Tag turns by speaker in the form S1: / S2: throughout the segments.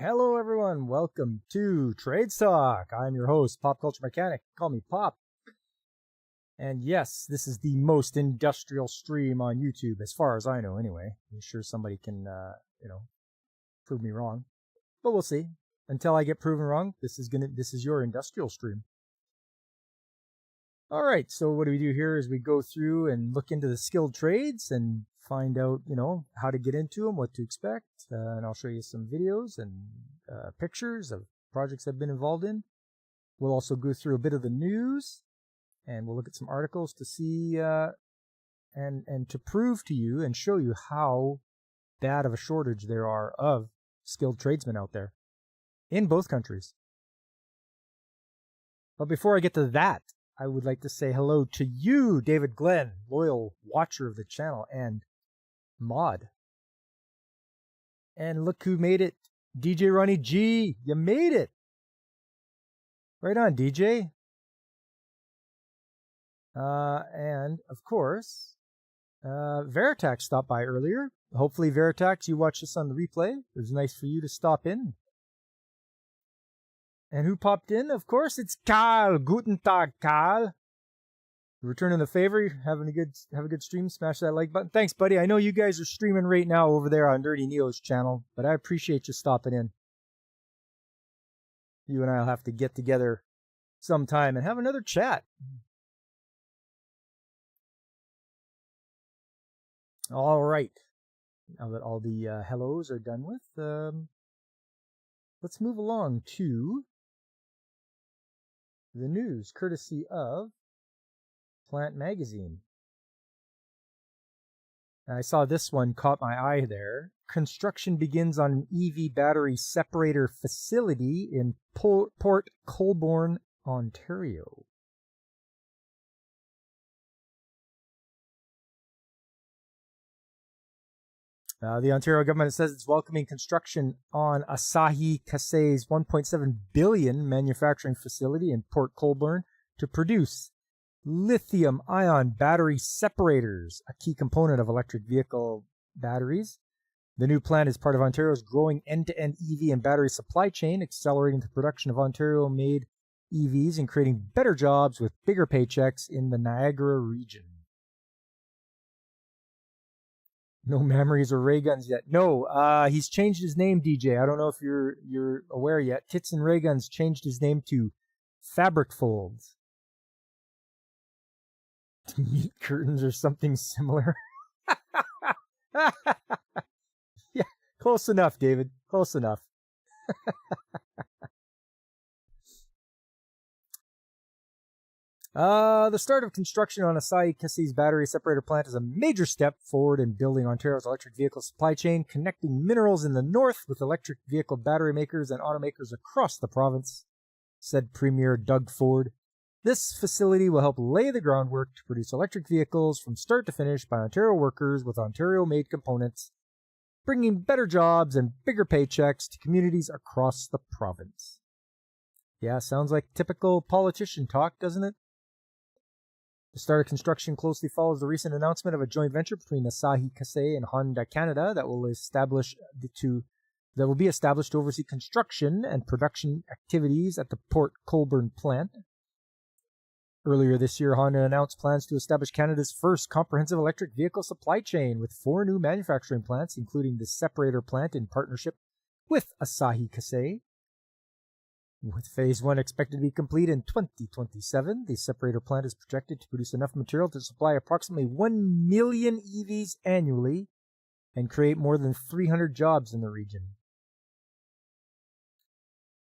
S1: Hello, everyone. Welcome to Trades Talk. I'm your host, Pop Culture Mechanic. Call me Pop. And yes, this is the most industrial stream on YouTube, as far as I know, anyway. I'm sure somebody can, prove me wrong, but we'll see. Until I get proven wrong, this is your industrial stream. All right. So what we do here is we go through and look into the skilled trades and find out, how to get into them, what to expect, and I'll show you some videos and pictures of projects I've been involved in. We'll also go through a bit of the news, and we'll look at some articles to see and to prove to you and show you how bad of a shortage there are of skilled tradesmen out there in both countries. But before I get to that, I would like to say hello to you, David Glenn, loyal watcher of the channel and mod. And look who made it. DJ Ronnie G, you made it. Right on, DJ. And of course, Veritax stopped by earlier. Hopefully, Veritax, you watch this on the replay. It was nice for you to stop in. And who popped in? Of course, it's Karl. Guten Tag, Karl. Returning the favor, have a good stream. Smash that like button. Thanks, buddy. I know you guys are streaming right now over there on Dirty Neo's channel, but I appreciate you stopping in. You and I'll have to get together sometime and have another chat. All right. Now that all the hellos are done with, let's move along to the news, courtesy of Plant Magazine. I saw this one, caught my eye there. Construction begins on an EV battery separator facility in Port Colborne, Ontario. The Ontario government says it's welcoming construction on Asahi Kasei's $1.7 billion manufacturing facility in Port Colborne to produce lithium-ion battery separators, a key component of electric vehicle batteries. The new plant is part of Ontario's growing end-to-end EV and battery supply chain, accelerating the production of Ontario-made EVs and creating better jobs with bigger paychecks in the Niagara region. No memories or ray guns yet. No, he's changed his name, DJ. I don't know if you're aware yet. Tits and Ray Guns changed his name to Fabric Folds. Meat curtains or something similar. Yeah, close enough, David. Close enough. The start of construction on Asahi Kasei's battery separator plant is a major step forward in building Ontario's electric vehicle supply chain, connecting minerals in the north with electric vehicle battery makers and automakers across the province, said Premier Doug Ford. This facility will help lay the groundwork to produce electric vehicles from start to finish by Ontario workers with Ontario-made components, bringing better jobs and bigger paychecks to communities across the province. Yeah, sounds like typical politician talk, doesn't it? The start of construction closely follows the recent announcement of a joint venture between Asahi Kasei and Honda Canada that will be established to oversee construction and production activities at the Port Colborne plant. Earlier this year, Honda announced plans to establish Canada's first comprehensive electric vehicle supply chain with 4 new manufacturing plants, including the separator plant in partnership with Asahi Kasei. With Phase 1 expected to be complete in 2027, the separator plant is projected to produce enough material to supply approximately 1 million EVs annually and create more than 300 jobs in the region.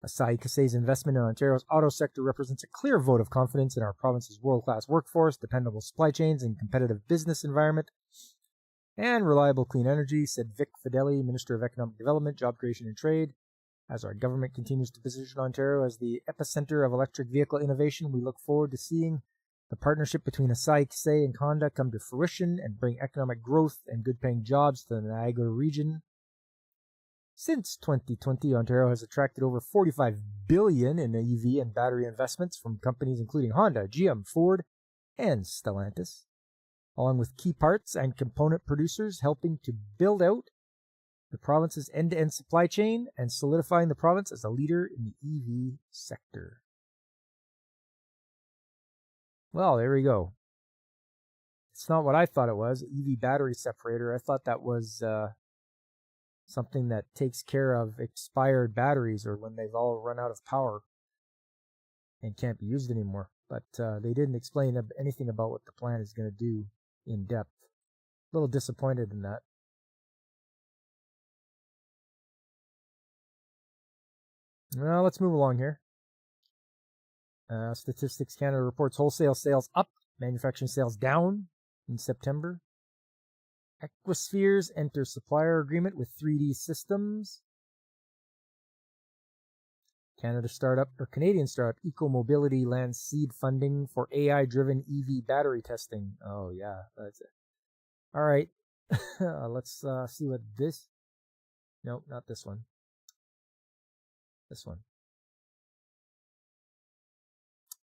S1: Asahi Kasei's investment in Ontario's auto sector represents a clear vote of confidence in our province's world-class workforce, dependable supply chains, and competitive business environment, and reliable clean energy, said Vic Fedeli, Minister of Economic Development, Job Creation and Trade. As our government continues to position Ontario as the epicenter of electric vehicle innovation, we look forward to seeing the partnership between Asahi Kasei and Honda come to fruition and bring economic growth and good-paying jobs to the Niagara region. Since 2020, Ontario has attracted over $45 billion in EV and battery investments from companies including Honda, GM, Ford, and Stellantis, along with key parts and component producers helping to build out the province's end-to-end supply chain and solidifying the province as a leader in the EV sector. Well, there we go. It's not what I thought it was, EV battery separator. I thought that was something that takes care of expired batteries or when they've all run out of power and can't be used anymore. But they didn't explain anything about what the plan is going to do in depth. A little disappointed in that. Well, let's move along here. Statistics Canada reports wholesale sales up, manufacturing sales down in September. Equispheres enter supplier agreement with 3D Systems. Canadian startup EcoMobility lands seed funding for AI-driven EV battery testing. Oh yeah, that's it. All right, let's see what this. Nope, not this one. This one.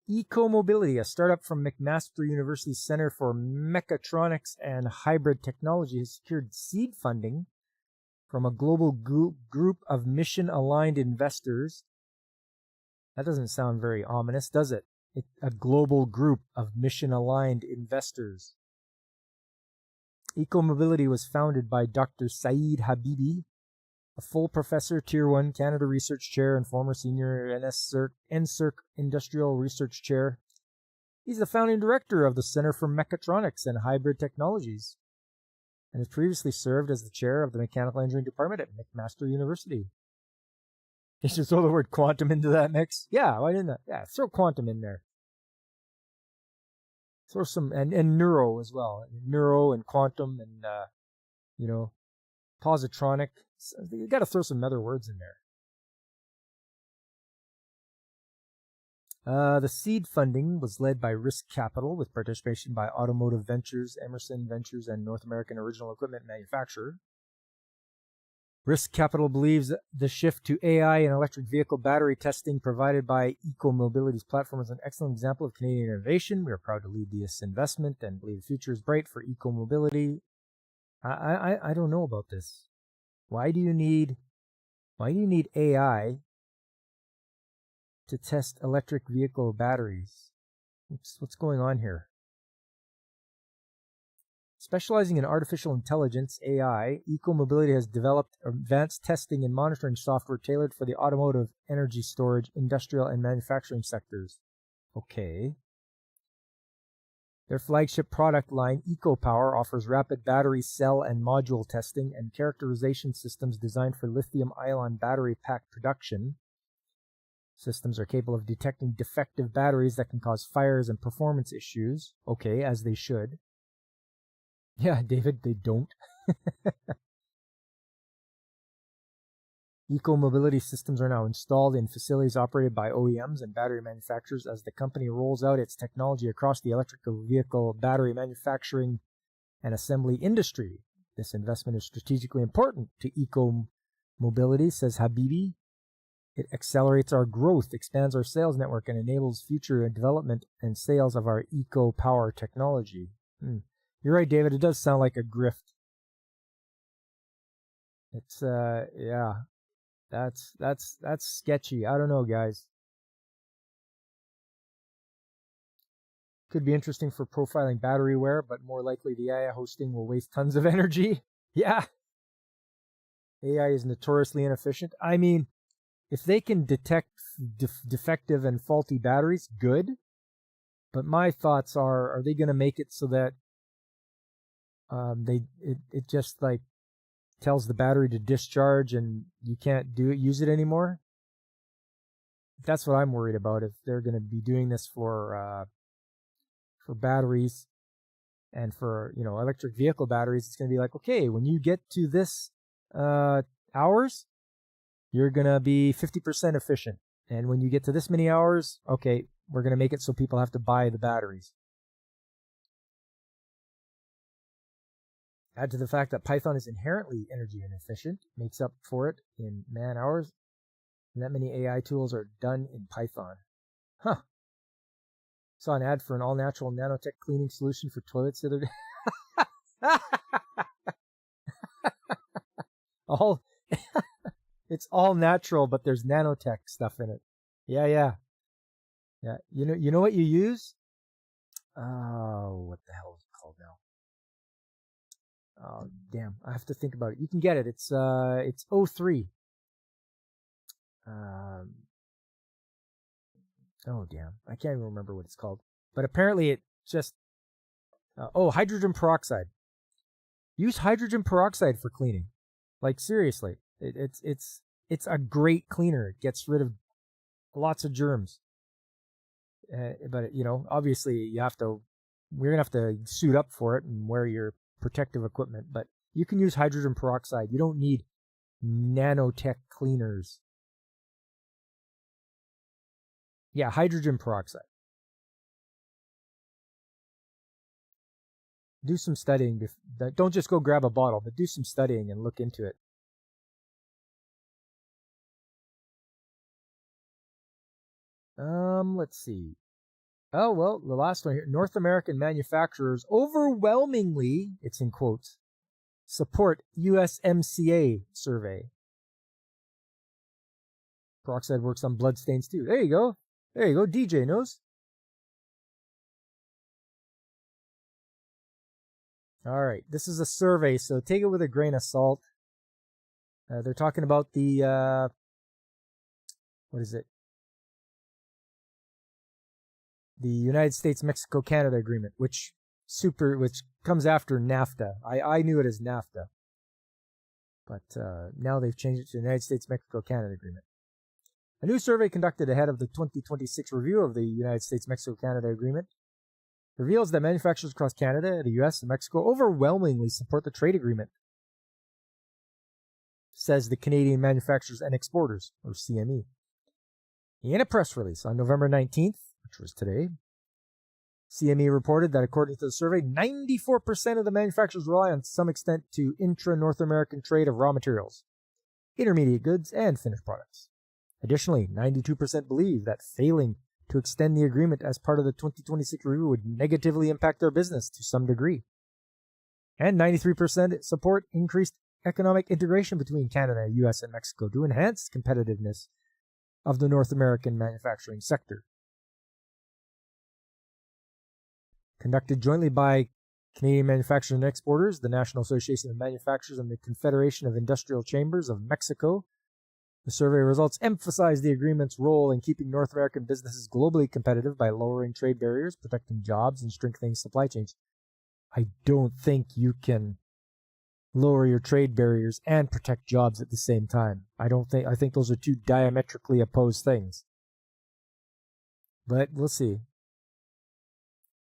S1: EcoMobility, a startup from McMaster University's Center for Mechatronics and Hybrid Technology, has secured seed funding from a global group of mission-aligned investors. That doesn't sound very ominous, does it? A global group of mission-aligned investors. EcoMobility was founded by Dr. Saeed Habibi, a full professor, Tier 1 Canada Research Chair and former senior NSERC Industrial Research Chair. He's the founding director of the Center for Mechatronics and Hybrid Technologies and has previously served as the chair of the Mechanical Engineering Department at McMaster University. You should throw the word quantum into that mix. Yeah, why didn't I? Yeah, throw quantum in there. Throw some, and neuro as well. Neuro and quantum and, positronic. You got to throw some other words in there. The seed funding was led by Risk Capital with participation by Automotive Ventures, Emerson Ventures, and North American Original Equipment Manufacturer. Risk Capital believes the shift to AI and electric vehicle battery testing provided by EcoMobility's platform is an excellent example of Canadian innovation. We are proud to lead this investment and believe the future is bright for EcoMobility. I don't know about this. Why do you need AI to test electric vehicle batteries? What's going on here? Specializing in artificial intelligence, AI, EcoMobility has developed advanced testing and monitoring software tailored for the automotive, energy storage, industrial, and manufacturing sectors. Okay. Their flagship product line, EcoPower, offers rapid battery cell and module testing and characterization systems designed for lithium-ion battery pack production. Systems are capable of detecting defective batteries that can cause fires and performance issues. Okay, as they should. Yeah, David, they don't. EcoMobility systems are now installed in facilities operated by OEMs and battery manufacturers as the company rolls out its technology across the electrical vehicle battery manufacturing and assembly industry. This investment is strategically important to EcoMobility, says Habibi. It accelerates our growth, expands our sales network, and enables future development and sales of our EcoPower technology. You're right, David. It does sound like a grift. It's yeah. That's sketchy. I don't know, guys. Could be interesting for profiling battery wear, but more likely the AI hosting will waste tons of energy. Yeah. AI is notoriously inefficient. I mean, if they can detect defective and faulty batteries, good. But my thoughts are they going to make it so that it just like tells the battery to discharge and you can't use it anymore? That's what I'm worried about. If they're going to be doing this for batteries and for electric vehicle batteries, it's going to be like, okay, when you get to this hours, you're going to be 50% efficient, and when you get to this many hours, okay, we're going to make it so people have to buy the batteries. Add to the fact that Python is inherently energy inefficient, makes up for it in man hours, and that many AI tools are done in Python. Huh. Saw an ad for an all-natural nanotech cleaning solution for toilets the other day. all it's all natural, but there's nanotech stuff in it. Yeah. You know what you use? Oh, what the hell is it called now? Oh, damn. I have to think about it. You can get it. It's O3. Oh, damn. I can't even remember what it's called. But apparently it just... hydrogen peroxide. Use hydrogen peroxide for cleaning. Like, seriously. It's a great cleaner. It gets rid of lots of germs. But, obviously we're going to have to suit up for it and wear your protective equipment. But you can use hydrogen peroxide. You don't need nanotech cleaners. Yeah, hydrogen peroxide. Do some studying. Don't just go grab a bottle, but do some studying and look into it. Let's see. Oh, well, the last one here. North American manufacturers overwhelmingly, it's in quotes, support USMCA survey. Peroxide works on bloodstains too. There you go. DJ knows. All right. This is a survey, so take it with a grain of salt. They're talking about the, what is it? The United States-Mexico-Canada agreement, which comes after NAFTA. I knew it as NAFTA. But now they've changed it to the United States-Mexico-Canada agreement. A new survey conducted ahead of the 2026 review of the United States-Mexico-Canada agreement reveals that manufacturers across Canada, the US, and Mexico overwhelmingly support the trade agreement, says the Canadian Manufacturers and Exporters, or CME. In a press release on November 19th, which was today, CME reported that according to the survey, 94% of the manufacturers rely on some extent to intra-North American trade of raw materials, intermediate goods, and finished products. Additionally, 92% believe that failing to extend the agreement as part of the 2026 review would negatively impact their business to some degree. And 93% support increased economic integration between Canada, US, and Mexico to enhance competitiveness of the North American manufacturing sector. Conducted jointly by Canadian Manufacturers and Exporters, the National Association of Manufacturers, and the Confederation of Industrial Chambers of Mexico, the survey results emphasize the agreement's role in keeping North American businesses globally competitive by lowering trade barriers, protecting jobs, and strengthening supply chains. I don't think you can lower your trade barriers and protect jobs at the same time. I think those are two diametrically opposed things. But we'll see.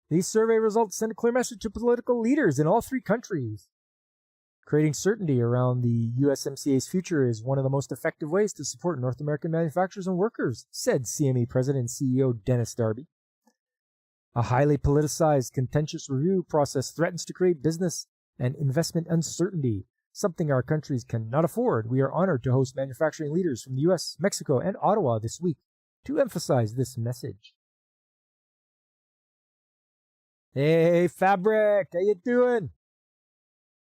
S1: These survey results send a clear message to political leaders in all three countries. Creating certainty around the USMCA's future is one of the most effective ways to support North American manufacturers and workers, said CME President and CEO Dennis Darby. A highly politicized, contentious review process threatens to create business and investment uncertainty, something our countries cannot afford. We are honored to host manufacturing leaders from the US, Mexico, and Ottawa this week to emphasize this message. Hey, Fabric, how you doing?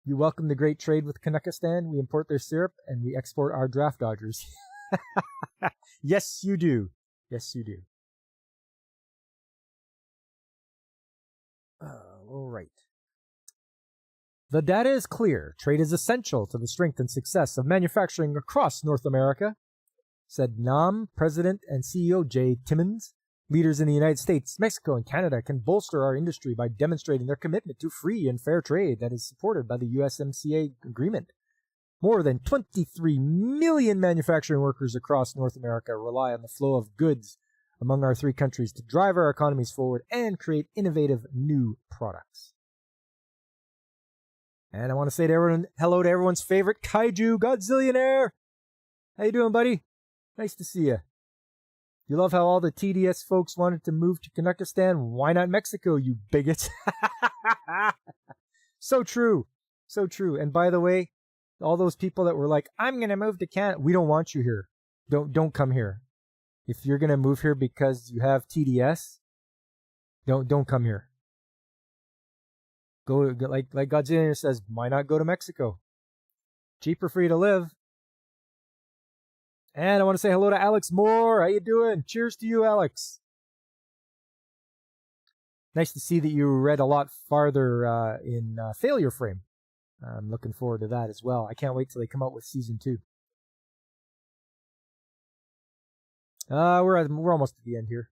S1: You welcome the great trade with Kazakhstan. We import their syrup and we export our draft dodgers. Yes, you do. Yes, you do. All right. The data is clear. Trade is essential to the strength and success of manufacturing across North America, said NAM President and CEO Jay Timmons. Leaders in the United States, Mexico, and Canada can bolster our industry by demonstrating their commitment to free and fair trade that is supported by the USMCA agreement. More than 23 million manufacturing workers across North America rely on the flow of goods among our three countries to drive our economies forward and create innovative new products. And I want to say to everyone, hello to everyone's favorite Kaiju Godzillionaire. How you doing, buddy? Nice to see you. You love how all the TDS folks wanted to move to Kazakhstan? Why not Mexico, you bigots? So true. So true. And by the way, all those people that were like, I'm going to move to Canada. We don't want you here. Don't come here. If you're going to move here because you have TDS, don't come here. Go, like Godzilla says, why not go to Mexico? cheaper for you to live. And I want to say hello to Alex Moore. How you doing? Cheers to you, Alex. Nice to see that you read a lot farther in Failure Frame. I'm looking forward to that as well. I can't wait till they come out with season 2. We're almost at the end here.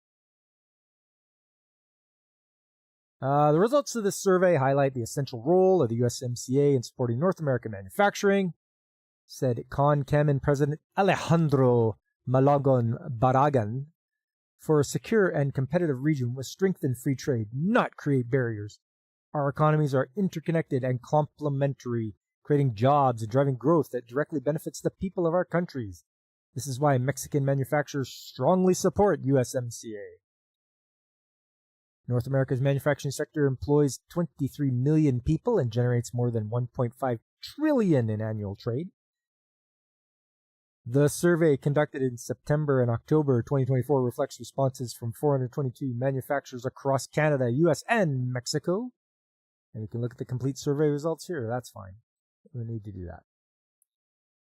S1: The results of this survey highlight the essential role of the USMCA in supporting North American manufacturing, said CONCAMIN President Alejandro Malagon Barragan. For a secure and competitive region with strengthened free trade, not create barriers. Our economies are interconnected and complementary, creating jobs and driving growth that directly benefits the people of our countries. This is why Mexican manufacturers strongly support USMCA. North America's manufacturing sector employs 23 million people and generates more than 1.5 trillion in annual trade. The survey conducted in September and October 2024 reflects responses from 422 manufacturers across Canada, US, and Mexico. And we can look at the complete survey results here. That's fine. We need to do that.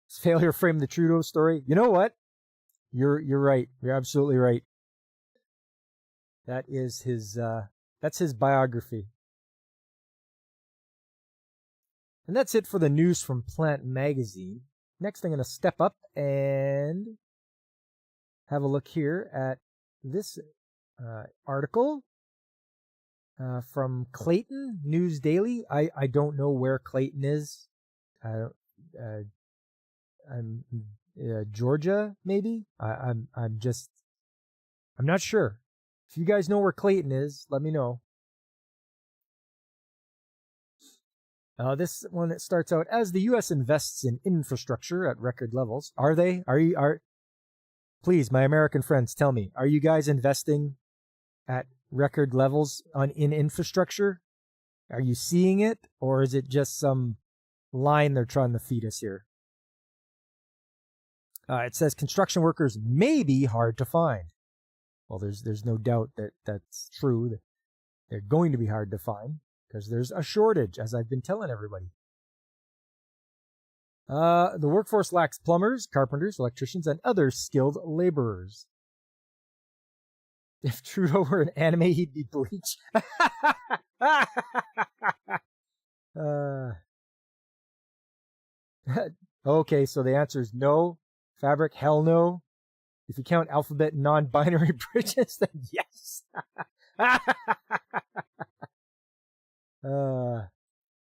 S1: Does failure frame the Trudeau story? You know what? You're right. You're absolutely right. That is that's his biography. And that's it for the news from Plant Magazine. Next, I'm going to step up and have a look here at this article from Clayton News Daily. I don't know where Clayton is. I'm Georgia, maybe. I'm not sure. If you guys know where Clayton is, let me know. This one, it starts out, as the U.S. invests in infrastructure at record levels. Are they? Please, my American friends, tell me, are you guys investing at record levels in infrastructure? Are you seeing it? Or is it just some line they're trying to feed us here? It says construction workers may be hard to find. Well, there's no doubt that that's true. They're going to be hard to find, because there's a shortage, as I've been telling everybody. The workforce lacks plumbers, carpenters, electricians, and other skilled laborers. If Trudeau were an anime, he'd be Bleach. Okay, so the answer is no. Fabric, hell no. If you count alphabet non-binary bridges, then yes.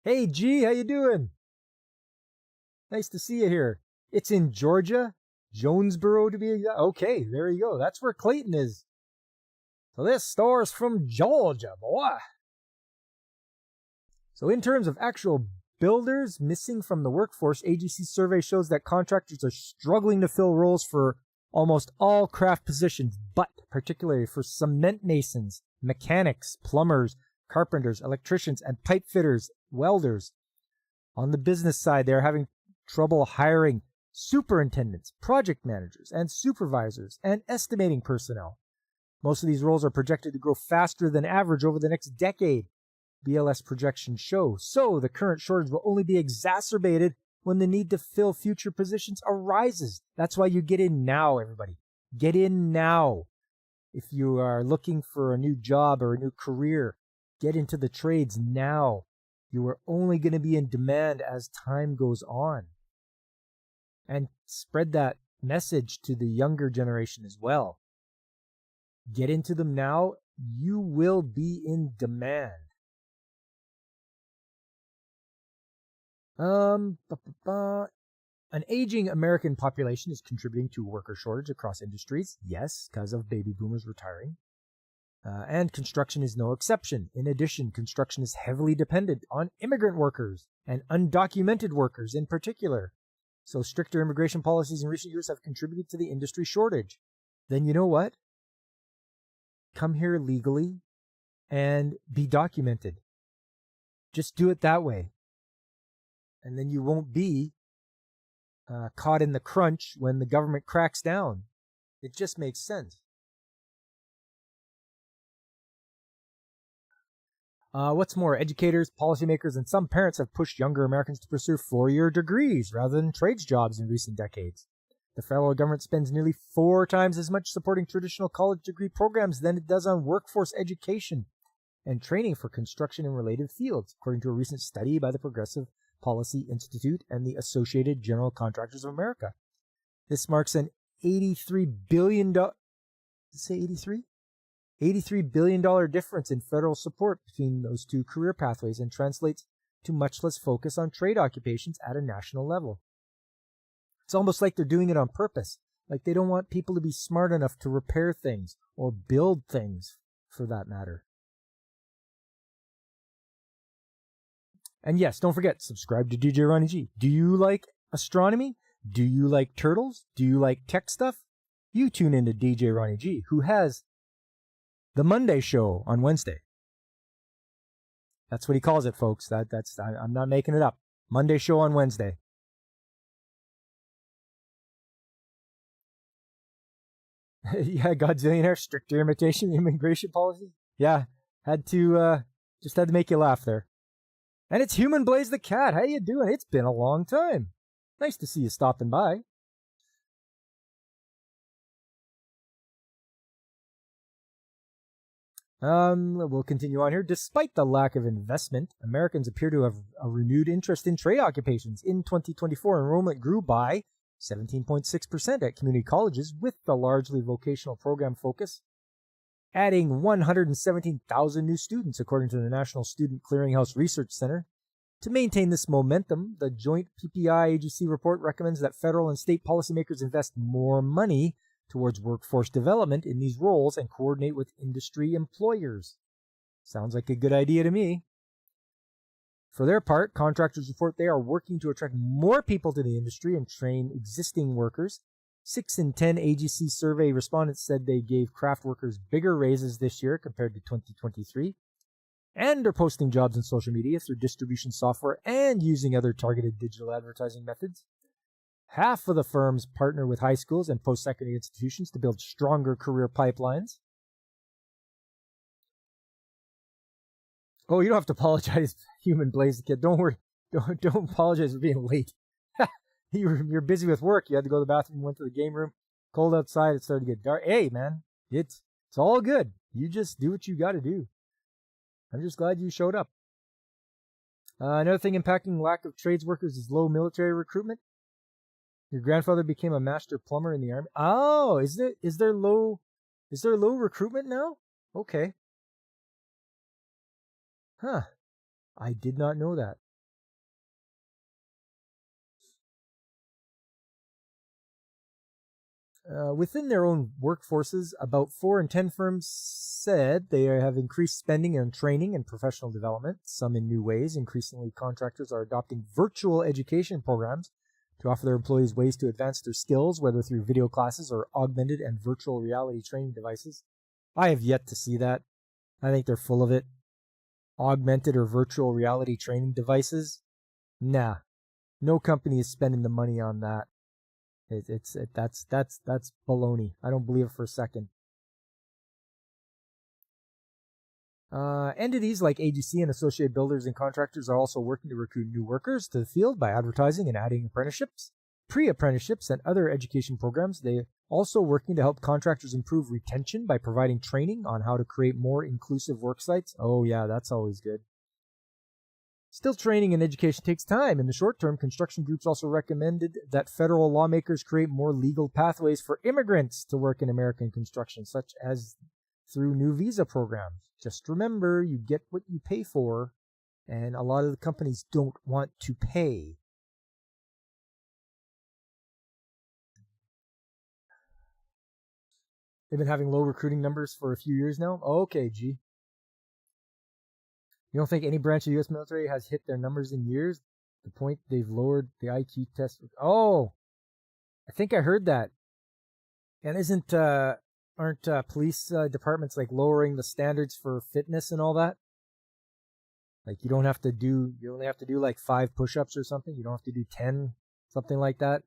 S1: Hey G, how you doing? Nice to see you here. It's in Georgia, Jonesboro to be. Okay, there you go. That's where Clayton is. So this store's from Georgia, boy. So in terms of actual builders missing from the workforce, AGC survey shows that contractors are struggling to fill roles for almost all craft positions, but particularly for cement masons, mechanics, plumbers, carpenters, electricians, and pipe fitters, welders. On the business side, they're having trouble hiring superintendents, project managers, and supervisors, and estimating personnel. Most of these roles are projected to grow faster than average over the next decade, BLS projections show. So the current shortage will only be exacerbated when the need to fill future positions arises. That's why you get in now, everybody. Get in now. If you are looking for a new job or a new career, get into the trades now. You are only going to be in demand as time goes on. And spread that message to the younger generation as well. Get into them now. You will be in demand. An aging American population is contributing to worker shortage across industries. Yes, because of baby boomers retiring. And construction is no exception. In addition, construction is heavily dependent on immigrant workers and undocumented workers in particular. So stricter immigration policies in recent years have contributed to the industry shortage. Then you know what? Come here legally and be documented. Just do it that way. And then you won't be caught in the crunch when the government cracks down. It just makes sense. What's more, educators, policymakers, and some parents have pushed younger Americans to pursue four-year degrees rather than trades jobs in recent decades. The federal government spends nearly 4 times as much supporting traditional college degree programs than it does on workforce education and training for construction and related fields, according to a recent study by the Progressive Policy Institute and the Associated General Contractors of America. This marks an $83 billion... Did it say 83? $83 billion difference in federal support between those two career pathways and translates to much less focus on trade occupations at a national level. It's almost like they're doing it on purpose, like they don't want people to be smart enough to repair things or build things, for that matter. And yes, don't forget, subscribe to DJ Ronnie G. Do you like astronomy? Do you like turtles? Do you like tech stuff? You tune into DJ Ronnie G, who has the Monday show on Wednesday. That's what he calls it, folks. I'm not making it up. Monday show on Wednesday. Yeah, Godzillionaire, stricter immigration policy. Yeah, just had to make you laugh there. And it's Human Blaze the Cat. How you doing? It's been a long time. Nice to see you stopping by. We'll continue on here. Despite the lack of investment, Americans appear to have a renewed interest in trade occupations. In 2024, enrollment grew by 17.6% at community colleges with the largely vocational program focus, adding 117,000 new students, according to the National Student Clearinghouse Research Center. To maintain this momentum, the joint PPI-AGC report recommends that federal and state policymakers invest more money towards workforce development in these roles and coordinate with industry employers. Sounds like a good idea to me. For their part, contractors report they are working to attract more people to the industry and train existing workers. 6 in 10 AGC survey respondents said they gave craft workers bigger raises this year compared to 2023, and are posting jobs on social media through distribution software and using other targeted digital advertising methods. Half of the firms partner with high schools and post-secondary institutions to build stronger career pipelines. Oh, you don't have to apologize, Human Blaze the Kid. Don't worry. Don't apologize for being late. You're busy with work. You had to go to the bathroom, went to the game room. Cold outside. It started to get dark. Hey, man, it's all good. You just do what you got to do. I'm just glad you showed up. Another thing impacting lack of trades workers is low military recruitment. Your grandfather became a master plumber in the army. Oh, is there low recruitment now? Okay. Huh. I did not know that. Within their own workforces, about 4 in 10 firms said they have increased spending on training and professional development, some in new ways. Increasingly, contractors are adopting virtual education programs to offer their employees ways to advance their skills, whether through video classes or augmented and virtual reality training devices. I have yet to see that. I think they're full of it. Augmented or virtual reality training devices? Nah. No company is spending the money on that. That's baloney. I don't believe it for a second. Entities like AGC and associated builders and contractors are also working to recruit new workers to the field by advertising and adding apprenticeships, pre-apprenticeships, and other education programs. They are also working to help contractors improve retention by providing training on how to create more inclusive work sites. Oh yeah, that's always good. Still, training and education takes time. In the short term, construction groups also recommended that federal lawmakers create more legal pathways for immigrants to work in American construction, such as through new visa programs. Just remember, you get what you pay for, and a lot of the companies don't want to pay. They've been having low recruiting numbers for a few years now. Okay, G. You don't think any branch of the U.S. military has hit their numbers in years? The point they've lowered the IQ test. Oh, I think I heard that. And aren't police departments like lowering the standards for fitness and all that? Like you only have to do like 5 push-ups or something. You don't have to do 10, something like that.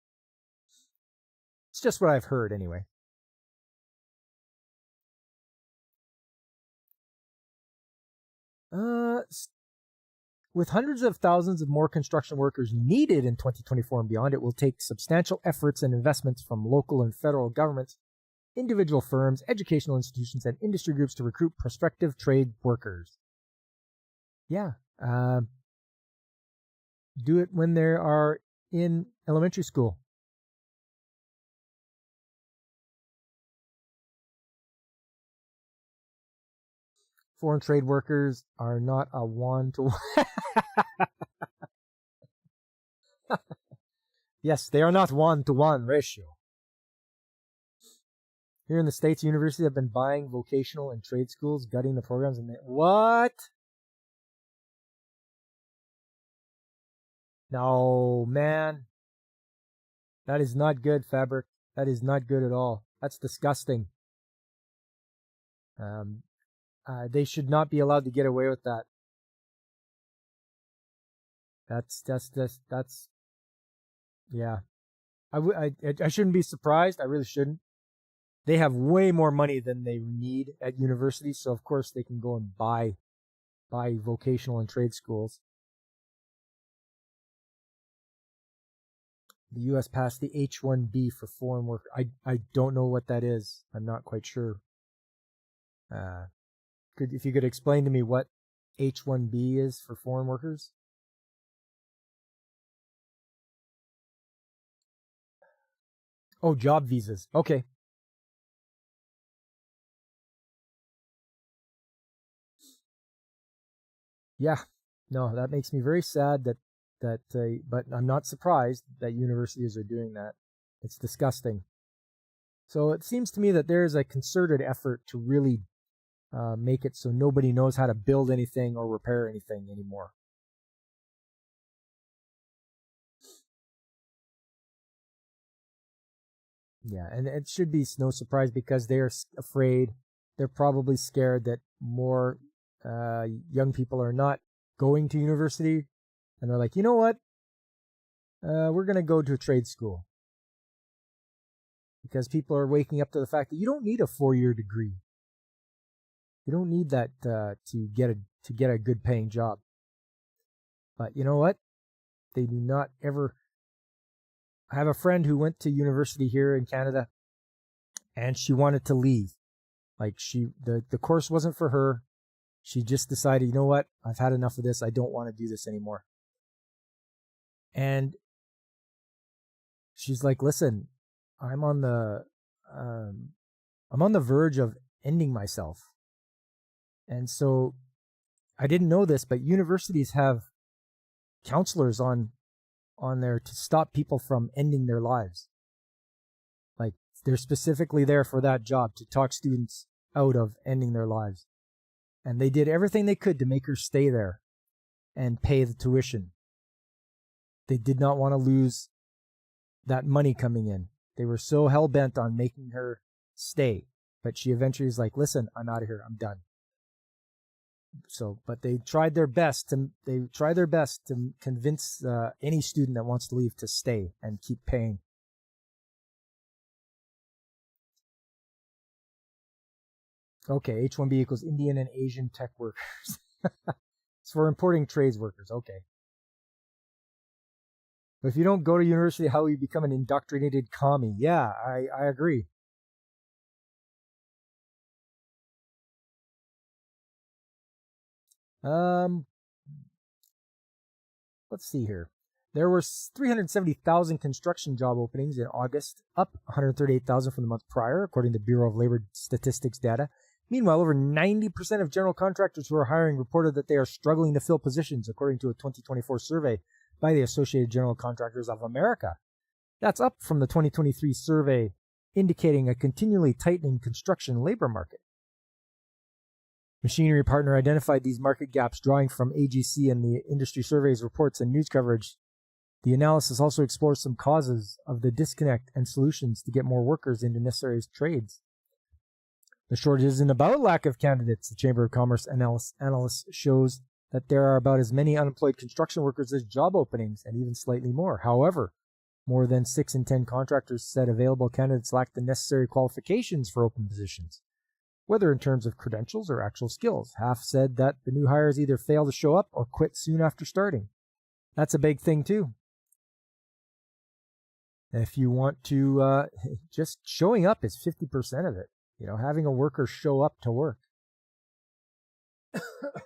S1: It's just what I've heard anyway. With hundreds of thousands of more construction workers needed in 2024 and beyond, it will take substantial efforts and investments from local and federal governments, individual firms, educational institutions, and industry groups to recruit prospective trade workers. Yeah. Do it when they are in elementary school. Foreign trade workers are not a one-to-one. Yes, they are not one-to-one ratio. Here in the States, universities have been buying vocational and trade schools, gutting the programs. And what? No, man. That is not good, Fabric. That is not good at all. That's disgusting. They should not be allowed to get away with that. That's yeah. I shouldn't be surprised. I really shouldn't. They have way more money than they need at universities, so of course they can go and buy vocational and trade schools. The U.S. passed the H-1B for foreign workers. I don't know what that is. I'm not quite sure. If you could explain to me what H-1B is for foreign workers? Oh, job visas. Okay. Yeah. No, that makes me very sad but I'm not surprised that universities are doing that. It's disgusting. So it seems to me that there's a concerted effort to really make it so nobody knows how to build anything or repair anything anymore. Yeah, and it should be no surprise because they're afraid. They're probably scared that more young people are not going to university, and they're like, you know what? We're going to go to a trade school. Because people are waking up to the fact that you don't need a 4-year degree. You don't need that to get a good paying job. But you know what? They do not ever. I have a friend who went to university here in Canada, and she wanted to leave. Like the course wasn't for her. She just decided, you know what? I've had enough of this. I don't want to do this anymore. And she's like, listen, I'm on the verge of ending myself. And so I didn't know this, but universities have counselors on there to stop people from ending their lives. Like they're specifically there for that job, to talk students out of ending their lives. And they did everything they could to make her stay there and pay the tuition. They did not want to lose that money coming in. They were so hell-bent on making her stay. But she eventually was like, listen, I'm out of here. I'm done. So, but they tried their best to convince any student that wants to leave to stay and keep paying. Okay, H-1B equals Indian and Asian tech workers. It's for importing trades workers. Okay. But if you don't go to university, how will you become an indoctrinated commie? Yeah, I agree. Let's see here. There were 370,000 construction job openings in August, up 138,000 from the month prior, according to Bureau of Labor Statistics data. Meanwhile, over 90% of general contractors who are hiring reported that they are struggling to fill positions, according to a 2024 survey by the Associated General Contractors of America. That's up from the 2023 survey, indicating a continually tightening construction labor market. Machinery Partner identified these market gaps, drawing from AGC and the industry surveys, reports, and news coverage. The analysis also explores some causes of the disconnect and solutions to get more workers into necessary trades. The shortage isn't about lack of candidates. The Chamber of Commerce analysis shows that there are about as many unemployed construction workers as job openings, and even slightly more. However, more than 6 in 10 contractors said available candidates lack the necessary qualifications for open positions. whether in terms of credentials or actual skills. Half said that the new hires either fail to show up or quit soon after starting. That's a big thing too. If you want to, just showing up is 50% of it. Having a worker show up to work.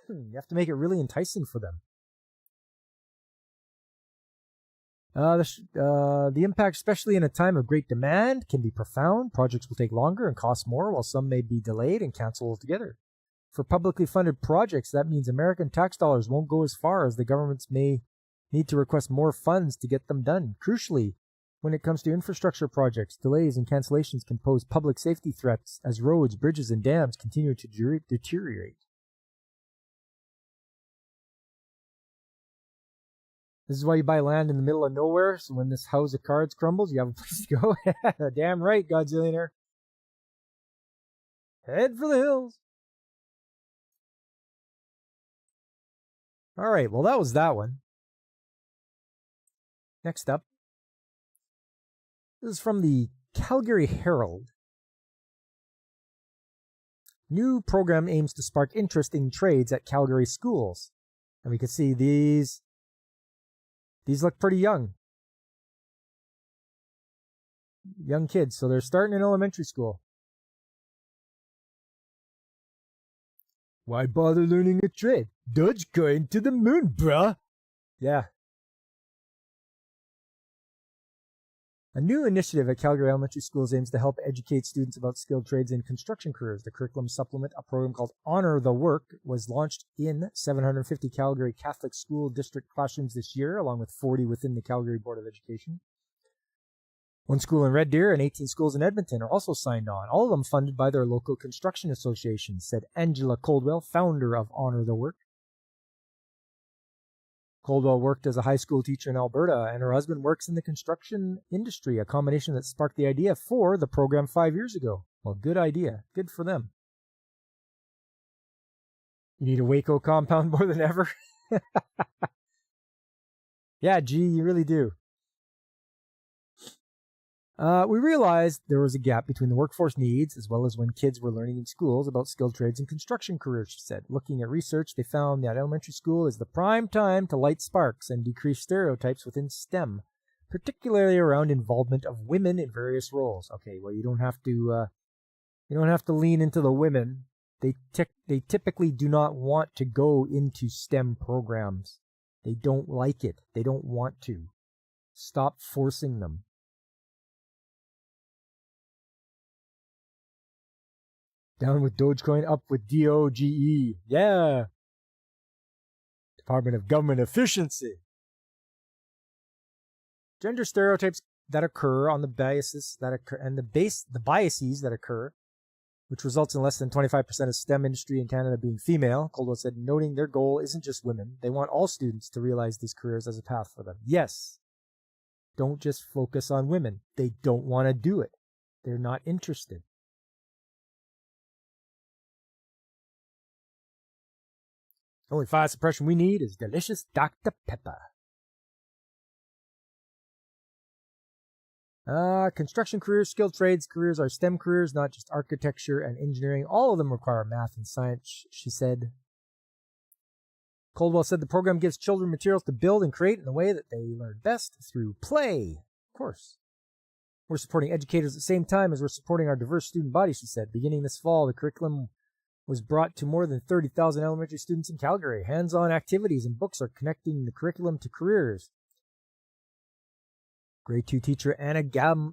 S1: You have to make it really enticing for them. The impact, especially in a time of great demand, can be profound. Projects will take longer and cost more, while some may be delayed and canceled altogether. For publicly funded projects, that means American tax dollars won't go as far, as the governments may need to request more funds to get them done. Crucially, when it comes to infrastructure projects, delays and cancellations can pose public safety threats as roads, bridges, and dams continue to deteriorate. This is why you buy land in the middle of nowhere, so when this house of cards crumbles, you have a place to go. Damn right, Godzillionaire. Head for the hills. All right, well, that was that one. Next up, this is from the Calgary Herald. New program aims to spark interest in trades at Calgary schools. And we can see these look pretty young. Young kids, so they're starting in elementary school. Why bother learning a trade? Dogecoin to the moon, bruh! Yeah. A new initiative at Calgary Elementary Schools aims to help educate students about skilled trades and construction careers. The curriculum supplement, a program called Honor the Work, was launched in 750 Calgary Catholic School District classrooms this year, along with 40 within the Calgary Board of Education. One school in Red Deer and 18 schools in Edmonton are also signed on, all of them funded by their local construction associations, said Angela Coldwell, founder of Honor the Work. Coldwell worked as a high school teacher in Alberta, and her husband works in the construction industry, a combination that sparked the idea for the program 5 years ago. Well, good idea. Good for them. You need a Waco compound more than ever? Yeah, gee, you really do. We realized there was a gap between the workforce needs as well as when kids were learning in schools about skilled trades and construction careers, she said. Looking at research, they found that elementary school is the prime time to light sparks and decrease stereotypes within STEM, particularly around involvement of women in various roles. Okay, well, you don't have to lean into the women. They typically do not want to go into STEM programs. They don't like it. They don't want to. Stop forcing them. Down with Dogecoin, up with DOGE. Yeah. Department of Government Efficiency. Gender stereotypes that occur on the biases that occur and the biases that occur, which results in less than 25% of STEM industry in Canada being female, Coldwell said, noting their goal isn't just women. They want all students to realize these careers as a path for them. Yes. Don't just focus on women. They don't want to do it. They're not interested. The only fire suppression we need is delicious Dr. Pepper. Construction careers, skilled trades careers are STEM careers, not just architecture and engineering. All of them require math and science, she said. Coldwell said the program gives children materials to build and create in the way that they learn best, through play. Of course. We're supporting educators at the same time as we're supporting our diverse student body, she said. Beginning this fall, the curriculum was brought to more than 30,000 elementary students in Calgary. Hands-on activities and books are connecting the curriculum to careers. Grade 2 teacher Anna Galambos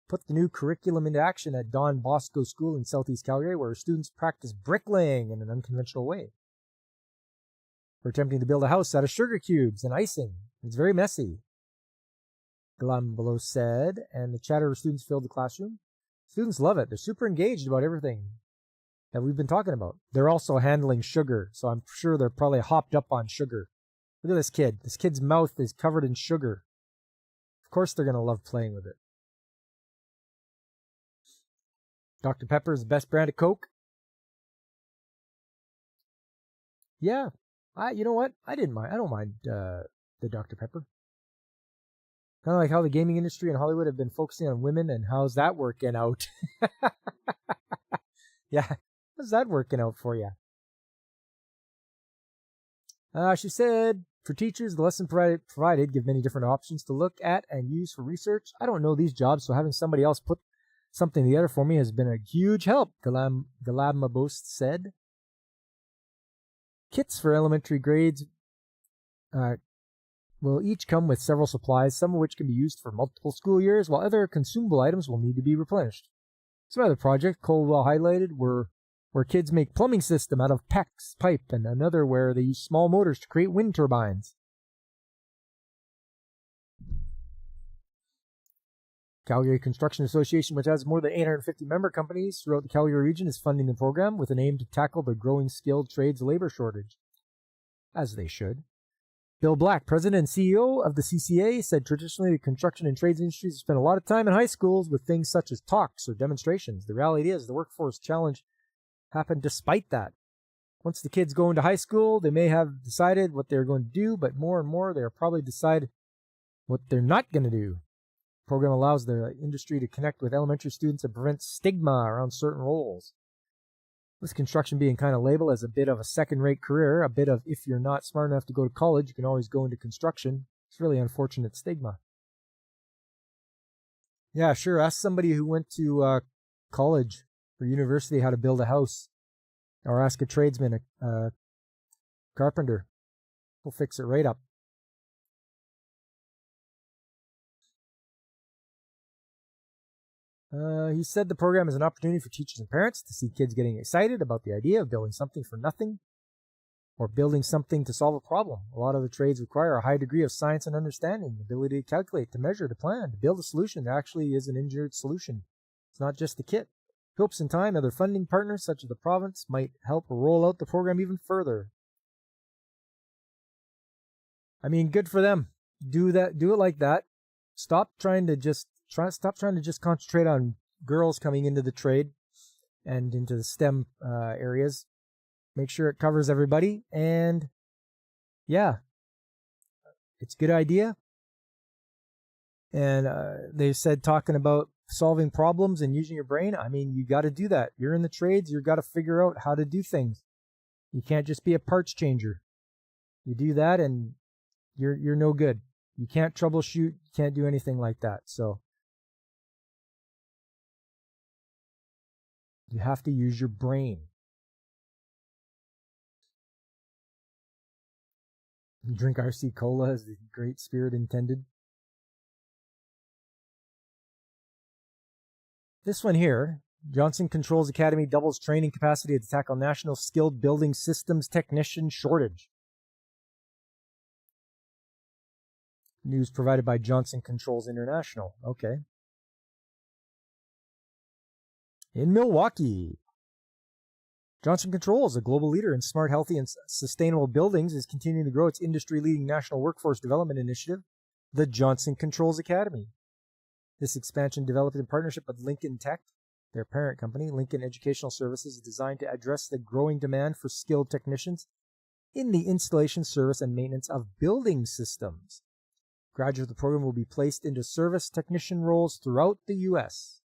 S1: put the new curriculum into action at Don Bosco School in Southeast Calgary, where students practice bricklaying in an unconventional way. We're attempting to build a house out of sugar cubes and icing. It's very messy, Galambos said, and the chatter of students filled the classroom. Students love it. They're super engaged about everything that we've been talking about. They're also handling sugar, so I'm sure they're probably hopped up on sugar. Look at this kid. This kid's mouth is covered in sugar. Of course they're going to love playing with it. Dr. Pepper is the best brand of Coke. Yeah. You know what? I didn't mind. I don't mind the Dr. Pepper. Kind of like how the gaming industry in Hollywood have been focusing on women, and how's that working out? Yeah, how's that working out for you? She said, for teachers, the lesson provided give many different options to look at and use for research. I don't know these jobs, so having somebody else put something together for me has been a huge help, Galamabost said. Kits for elementary grades will each come with several supplies, some of which can be used for multiple school years, while other consumable items will need to be replenished. Some other projects Coldwell highlighted were where kids make plumbing system out of PEX pipe, and another where they use small motors to create wind turbines. Calgary Construction Association, which has more than 850 member companies throughout the Calgary region, is funding the program with an aim to tackle the growing skilled trades labor shortage. As they should. Bill Black, president and CEO of the CCA, said traditionally the construction and trades industries spend a lot of time in high schools with things such as talks or demonstrations. The reality is the workforce challenge happened despite that. Once the kids go into high school, they may have decided what they're going to do, but more and more they'll probably decide what they're not going to do. The program allows the industry to connect with elementary students and prevent stigma around certain roles. With construction being kind of labeled as a bit of a second-rate career, a bit of if you're not smart enough to go to college, you can always go into construction. It's really unfortunate stigma. Yeah, sure. Ask somebody who went to college or university how to build a house. Or ask a tradesman, a carpenter. He'll fix it right up. He said the program is an opportunity for teachers and parents to see kids getting excited about the idea of building something for nothing or building something to solve a problem. A lot of the trades require a high degree of science and understanding, the ability to calculate, to measure, to plan, to build a solution that actually is an engineered solution. It's not just the kit. Hopes in time other funding partners such as the province might help roll out the program even further. I mean, good for them. Do it like that. Stop trying to just concentrate on girls coming into the trade and into the STEM areas. Make sure it covers everybody. And yeah, it's a good idea. And they said talking about solving problems and using your brain. I mean, you got to do that. You're in the trades. You've got to figure out how to do things. You can't just be a parts changer. You do that and you're no good. You can't troubleshoot. You can't do anything like that. So you have to use your brain. You drink RC Cola as the great spirit intended. This one here, Johnson Controls Academy doubles training capacity to tackle national skilled building systems technician shortage. News provided by Johnson Controls International. Okay. In Milwaukee, Johnson Controls, a global leader in smart, healthy, and sustainable buildings, is continuing to grow its industry-leading national workforce development initiative, the Johnson Controls Academy. This expansion, developed in partnership with Lincoln Tech, their parent company, Lincoln Educational Services, is designed to address the growing demand for skilled technicians in the installation, service, and maintenance of building systems. Graduates of the program will be placed into service technician roles throughout the U.S.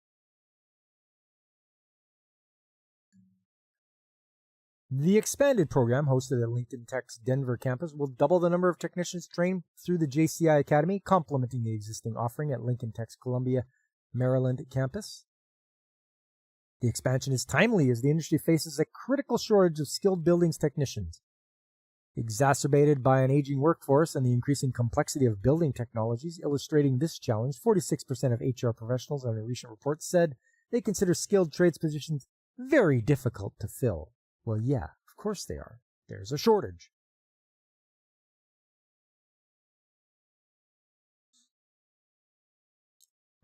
S1: The expanded program, hosted at Lincoln Tech's Denver campus, will double the number of technicians trained through the JCI Academy, complementing the existing offering at Lincoln Tech's Columbia, Maryland campus. The expansion is timely as the industry faces a critical shortage of skilled buildings technicians. Exacerbated by an aging workforce and the increasing complexity of building technologies, illustrating this challenge, 46% of HR professionals in a recent report said they consider skilled trades positions very difficult to fill. Well, yeah, of course they are. There's a shortage.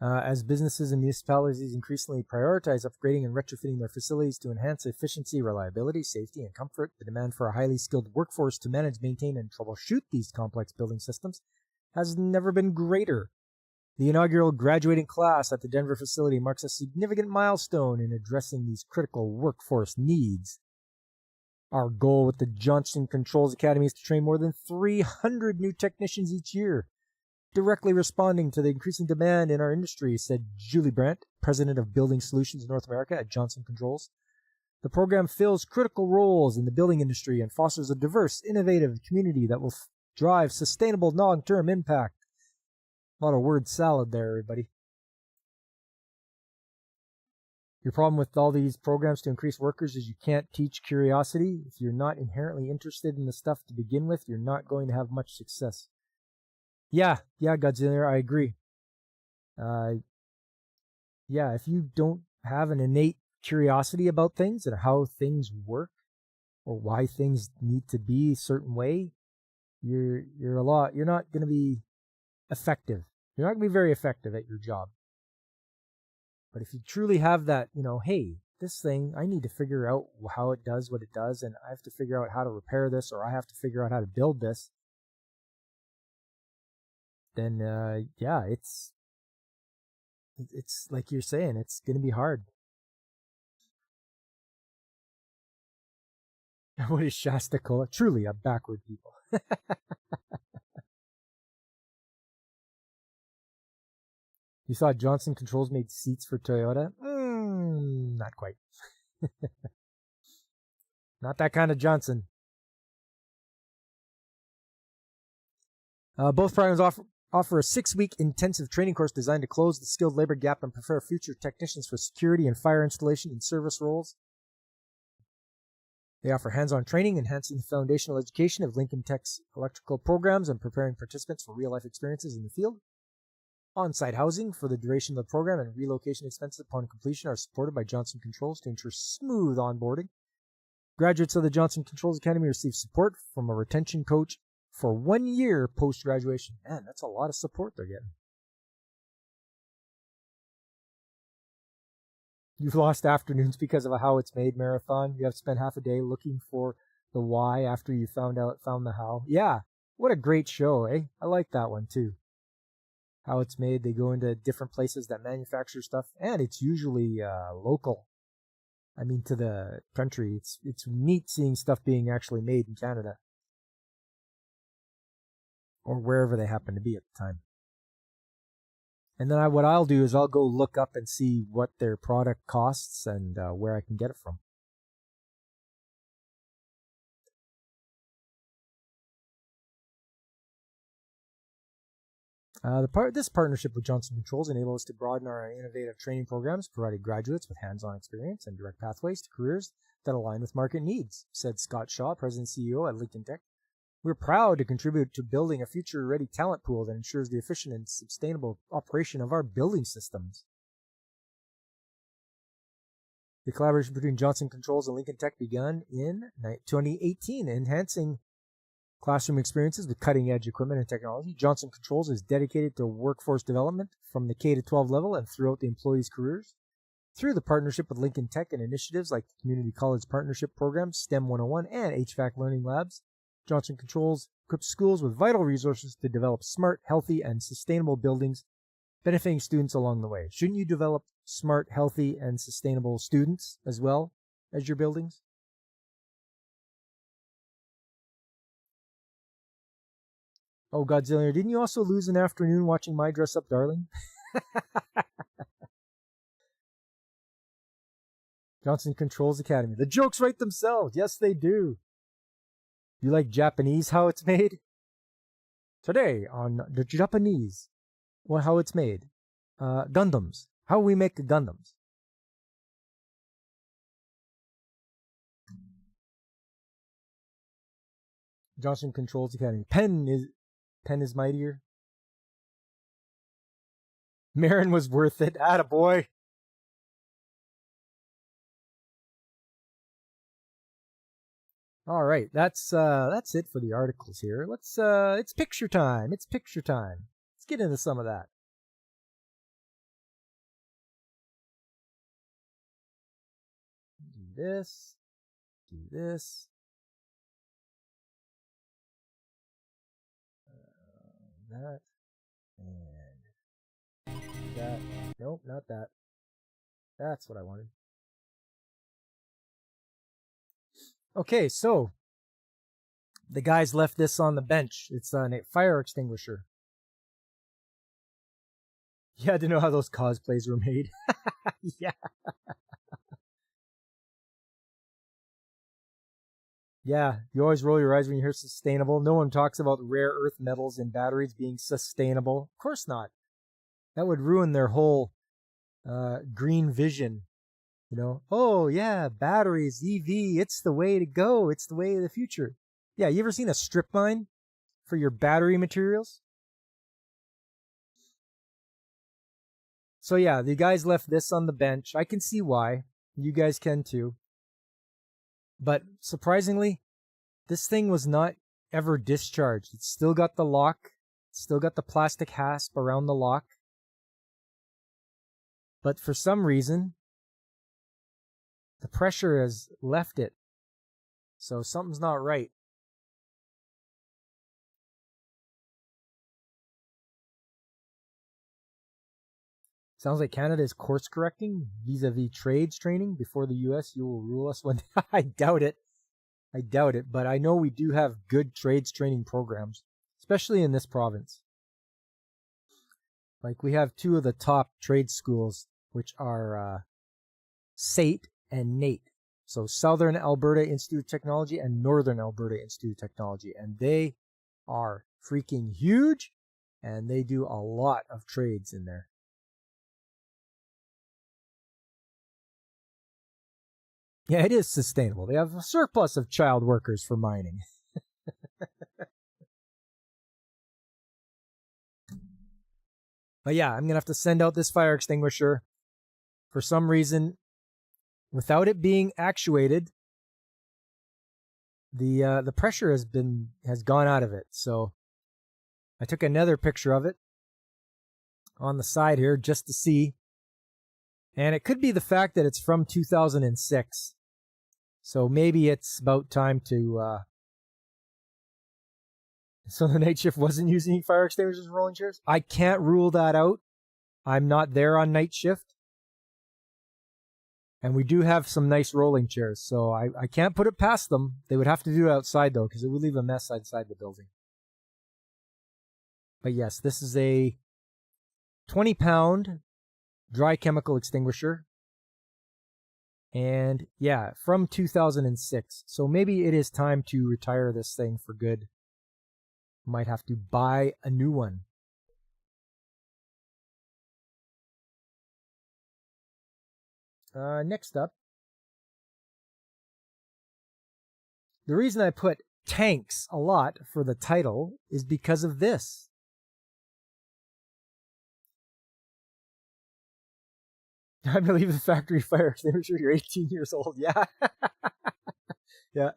S1: As businesses and municipalities increasingly prioritize upgrading and retrofitting their facilities to enhance efficiency, reliability, safety, and comfort, the demand for a highly skilled workforce to manage, maintain, and troubleshoot these complex building systems has never been greater. The inaugural graduating class at the Denver facility marks a significant milestone in addressing these critical workforce needs. Our goal with the Johnson Controls Academy is to train more than 300 new technicians each year. directly responding to the increasing demand in our industry, said Julie Brandt, president of Building Solutions North America at Johnson Controls. The program fills critical roles in the building industry and fosters a diverse, innovative community that will drive sustainable long-term impact. A lot of word salad there, everybody. Your problem with all these programs to increase workers is you can't teach curiosity. If you're not inherently interested in the stuff to begin with, you're not going to have much success. Yeah, Godzilla, I agree. If you don't have an innate curiosity about things and how things work or why things need to be a certain way, you're not going to be effective. You're not going to be very effective at your job. But if you truly have that, hey, this thing, I need to figure out how it does what it does, and I have to figure out how to repair this, or I have to figure out how to build this, then, it's like you're saying, it's going to be hard. What is Shasta Cola? Truly a backward people. You saw Johnson Controls made seats for Toyota? Not quite. Not that kind of Johnson. Both programs offer a 6-week intensive training course designed to close the skilled labor gap and prepare future technicians for security and fire installation and service roles. They offer hands-on training, enhancing the foundational education of Lincoln Tech's electrical programs and preparing participants for real-life experiences in the field. On-site housing for the duration of the program and relocation expenses upon completion are supported by Johnson Controls to ensure smooth onboarding. Graduates of the Johnson Controls Academy receive support from a retention coach for 1 year post-graduation. Man, that's a lot of support they're getting. You've lost afternoons because of a How It's Made marathon. You have to spend half a day looking for the why after you found the how. Yeah, what a great show, eh? I like that one too. How It's Made. They go into different places that manufacture stuff, and it's usually local. I mean, to the country. It's neat seeing stuff being actually made in Canada, or wherever they happen to be at the time. And then what I'll do is I'll go look up and see what their product costs and where I can get it from. This partnership with Johnson Controls enables us to broaden our innovative training programs, providing graduates with hands-on experience and direct pathways to careers that align with market needs, said Scott Shaw, President and CEO at Lincoln Tech. We're proud to contribute to building a future-ready talent pool that ensures the efficient and sustainable operation of our building systems. The collaboration between Johnson Controls and Lincoln Tech began in 2018, enhancing classroom experiences with cutting-edge equipment and technology. Johnson Controls is dedicated to workforce development from the K-12 level and throughout the employees' careers. Through the partnership with Lincoln Tech and initiatives like the Community College Partnership Program, STEM 101, and HVAC Learning Labs, Johnson Controls equips schools with vital resources to develop smart, healthy, and sustainable buildings, benefiting students along the way. Shouldn't you develop smart, healthy, and sustainable students as well as your buildings? Oh, Godzilla, didn't you also lose an afternoon watching My Dress Up Darling? Johnson Controls Academy. The jokes write themselves. Yes, they do. You like Japanese How It's Made? Today on the Japanese, how it's made. Gundams. How we make the Gundams. Johnson Controls Academy. Pen is mightier. Marin was worth it. Attaboy. All right, that's it for the articles here. It's picture time. It's picture time. Let's get into some of that. Do this. Do this. That. And that. Nope, not that. That's what I wanted. Okay, so the guys left this on the bench. It's a fire extinguisher. You had to know how those cosplays were made. Yeah. Yeah, you always roll your eyes when you hear sustainable. No one talks about rare earth metals in batteries being sustainable. Of course not. That would ruin their whole green vision. You know, oh yeah, batteries, EV, it's the way to go. It's the way of the future. Yeah, you ever seen a strip mine for your battery materials? So yeah, the guys left this on the bench. I can see why. You guys can too. But surprisingly, this thing was not ever discharged. It's still got the lock, still got the plastic hasp around the lock. But for some reason, the pressure has left it. So something's not right. Sounds like Canada is course correcting vis-a-vis trades training before the US. You will rule us one day. I doubt it. I doubt it. But I know we do have good trades training programs, especially in this province. Like we have two of the top trade schools, which are SAIT and NAIT. So Southern Alberta Institute of Technology and Northern Alberta Institute of Technology. And they are freaking huge, and they do a lot of trades in there. Yeah, it is sustainable. They have a surplus of child workers for mining. But yeah, I'm going to have to send out this fire extinguisher. For some reason, without it being actuated, the pressure has gone out of it. So I took another picture of it on the side here just to see. And it could be the fact that it's from 2006. So maybe it's about time to... So the night shift wasn't using fire extinguishers and rolling chairs? I can't rule that out. I'm not there on night shift. And we do have some nice rolling chairs, so I can't put it past them. They would have to do it outside, though, because it would leave a mess outside the building. But yes, this is a 20-pound dry chemical extinguisher. And yeah, from 2006. So maybe it is time to retire this thing for good. Might have to buy a new one. Next up. The reason I put tanks a lot for the title is because of this. Time to leave the factory fire extinguisher. You're 18 years old. Yeah. Yeah.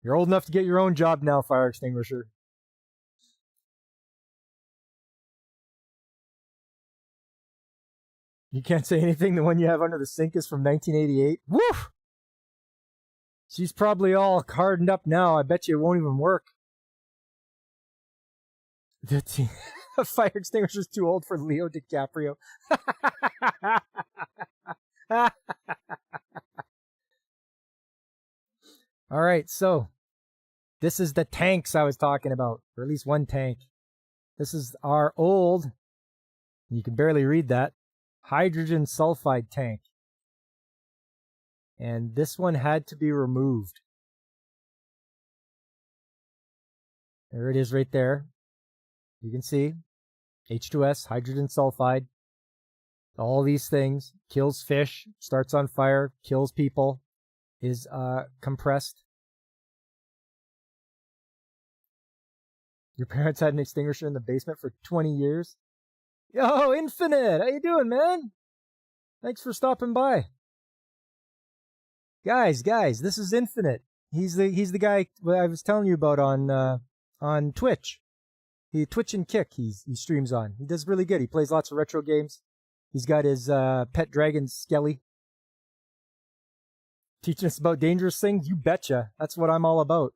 S1: You're old enough to get your own job now, fire extinguisher. You can't say anything. The one you have under the sink is from 1988. Woof! She's probably all hardened up now. I bet you it won't even work. The fire extinguisher's too old for Leo DiCaprio. All right, so this is the tanks I was talking about, or at least one tank. This is our old, you can barely read that, hydrogen sulfide tank. And this one had to be removed. There it is right there. You can see H2S, hydrogen sulfide. All these things. Kills fish, starts on fire, kills people, is compressed. Your parents had an extinguisher in the basement for 20 years? Yo, Infinite! How you doing, man? Thanks for stopping by. Guys, this is Infinite. He's the guy I was telling you about on Twitch. Twitch and Kick he streams on. He does really good. He plays lots of retro games. He's got his pet dragon Skelly. Teaching us about dangerous things? You betcha. That's what I'm all about.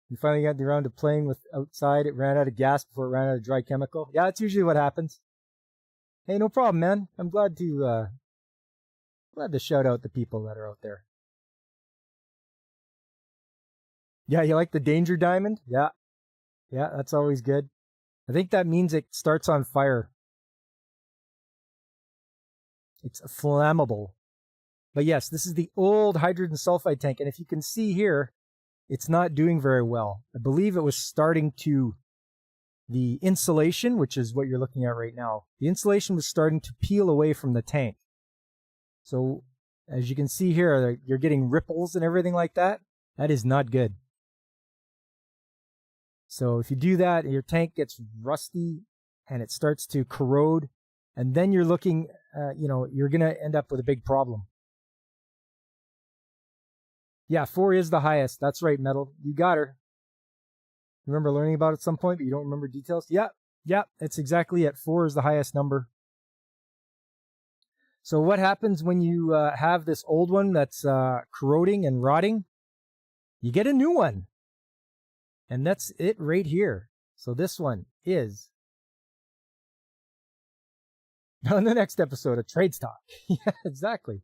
S1: You finally got around to playing with outside. It ran out of gas before it ran out of dry chemical. Yeah, that's usually what happens. Hey, no problem, man. I'm glad to shout out the people that are out there. Yeah, you like the Danger Diamond? Yeah. Yeah, that's always good. I think that means it starts on fire. It's flammable. But yes, this is the old hydrogen sulfide tank. And if you can see here, it's not doing very well. I believe it was starting to, the insulation, which is what you're looking at right now, the insulation was starting to peel away from the tank. So as you can see here, you're getting ripples and everything like that. That is not good. So if you do that, your tank gets rusty and it starts to corrode, and then you're looking, you're going to end up with a big problem. Yeah, 4 is the highest. That's right, Metal. You got her. Remember learning about it at some point, but you don't remember details? Yeah, that's exactly it. 4 is the highest number. So what happens when you have this old one that's corroding and rotting? You get a new one. And that's it right here. So this one is, on the next episode, a trade stock. Yeah, exactly.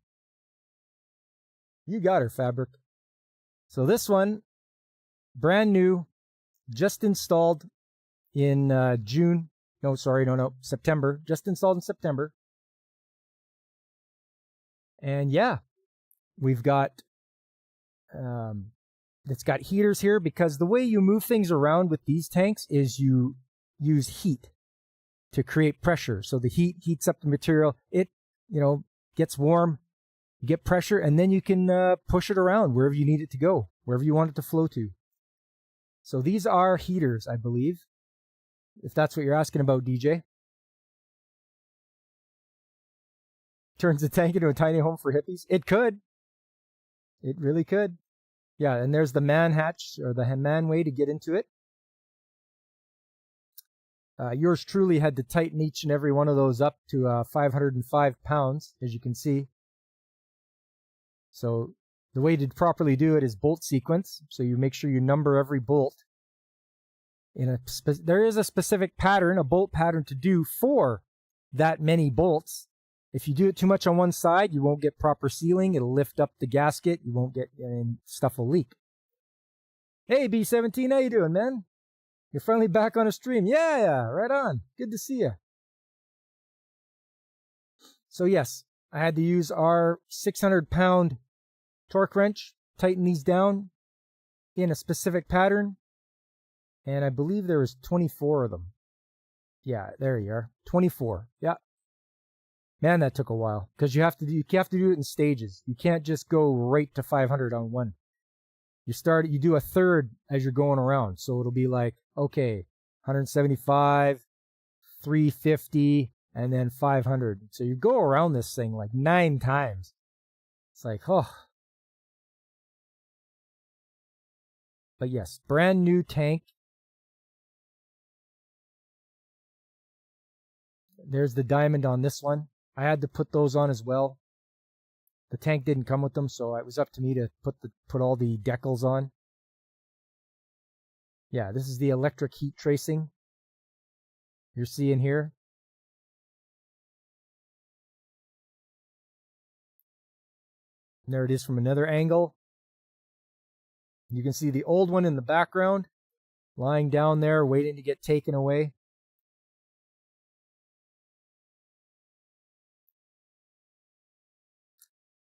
S1: You got her, Fabric. So this one, brand new, just installed in September. Just installed in September. And yeah, we've got, it's got heaters here, because the way you move things around with these tanks is you use heat to create pressure. So the heat heats up the material. It, gets warm, you get pressure, and then you can push it around wherever you need it to go, wherever you want it to flow to. So these are heaters, I believe, if that's what you're asking about, DJ. Turns the tank into a tiny home for hippies. It could. It really could. Yeah, and there's the man hatch, or the man way to get into it. Yours truly had to tighten each and every one of those up to 505 pounds, as you can see. So the way to properly do it is bolt sequence. So you make sure you number every bolt. There is a specific pattern, a bolt pattern to do for that many bolts. If you do it too much on one side, you won't get proper sealing. It'll lift up the gasket. You won't get, and stuff will leak. Hey, B17, how you doing, man? You're finally back on a stream. Yeah, right on. Good to see you. So yes, I had to use our 600-pound torque wrench, tighten these down in a specific pattern. And I believe there was 24 of them. Yeah, there you are. 24. Yeah. Man, that took a while, because you have to do it in stages. You can't just go right to 500 on one. You do a third as you're going around. So it'll be like, okay, 175, 350, and then 500. So you go around this thing like 9 times. It's like, oh. But yes, brand new tank. There's the diamond on this one. I had to put those on as well. The tank didn't come with them, so it was up to me to put all the decals on. Yeah, this is the electric heat tracing you're seeing here. And there it is from another angle. You can see the old one in the background, lying down there, waiting to get taken away.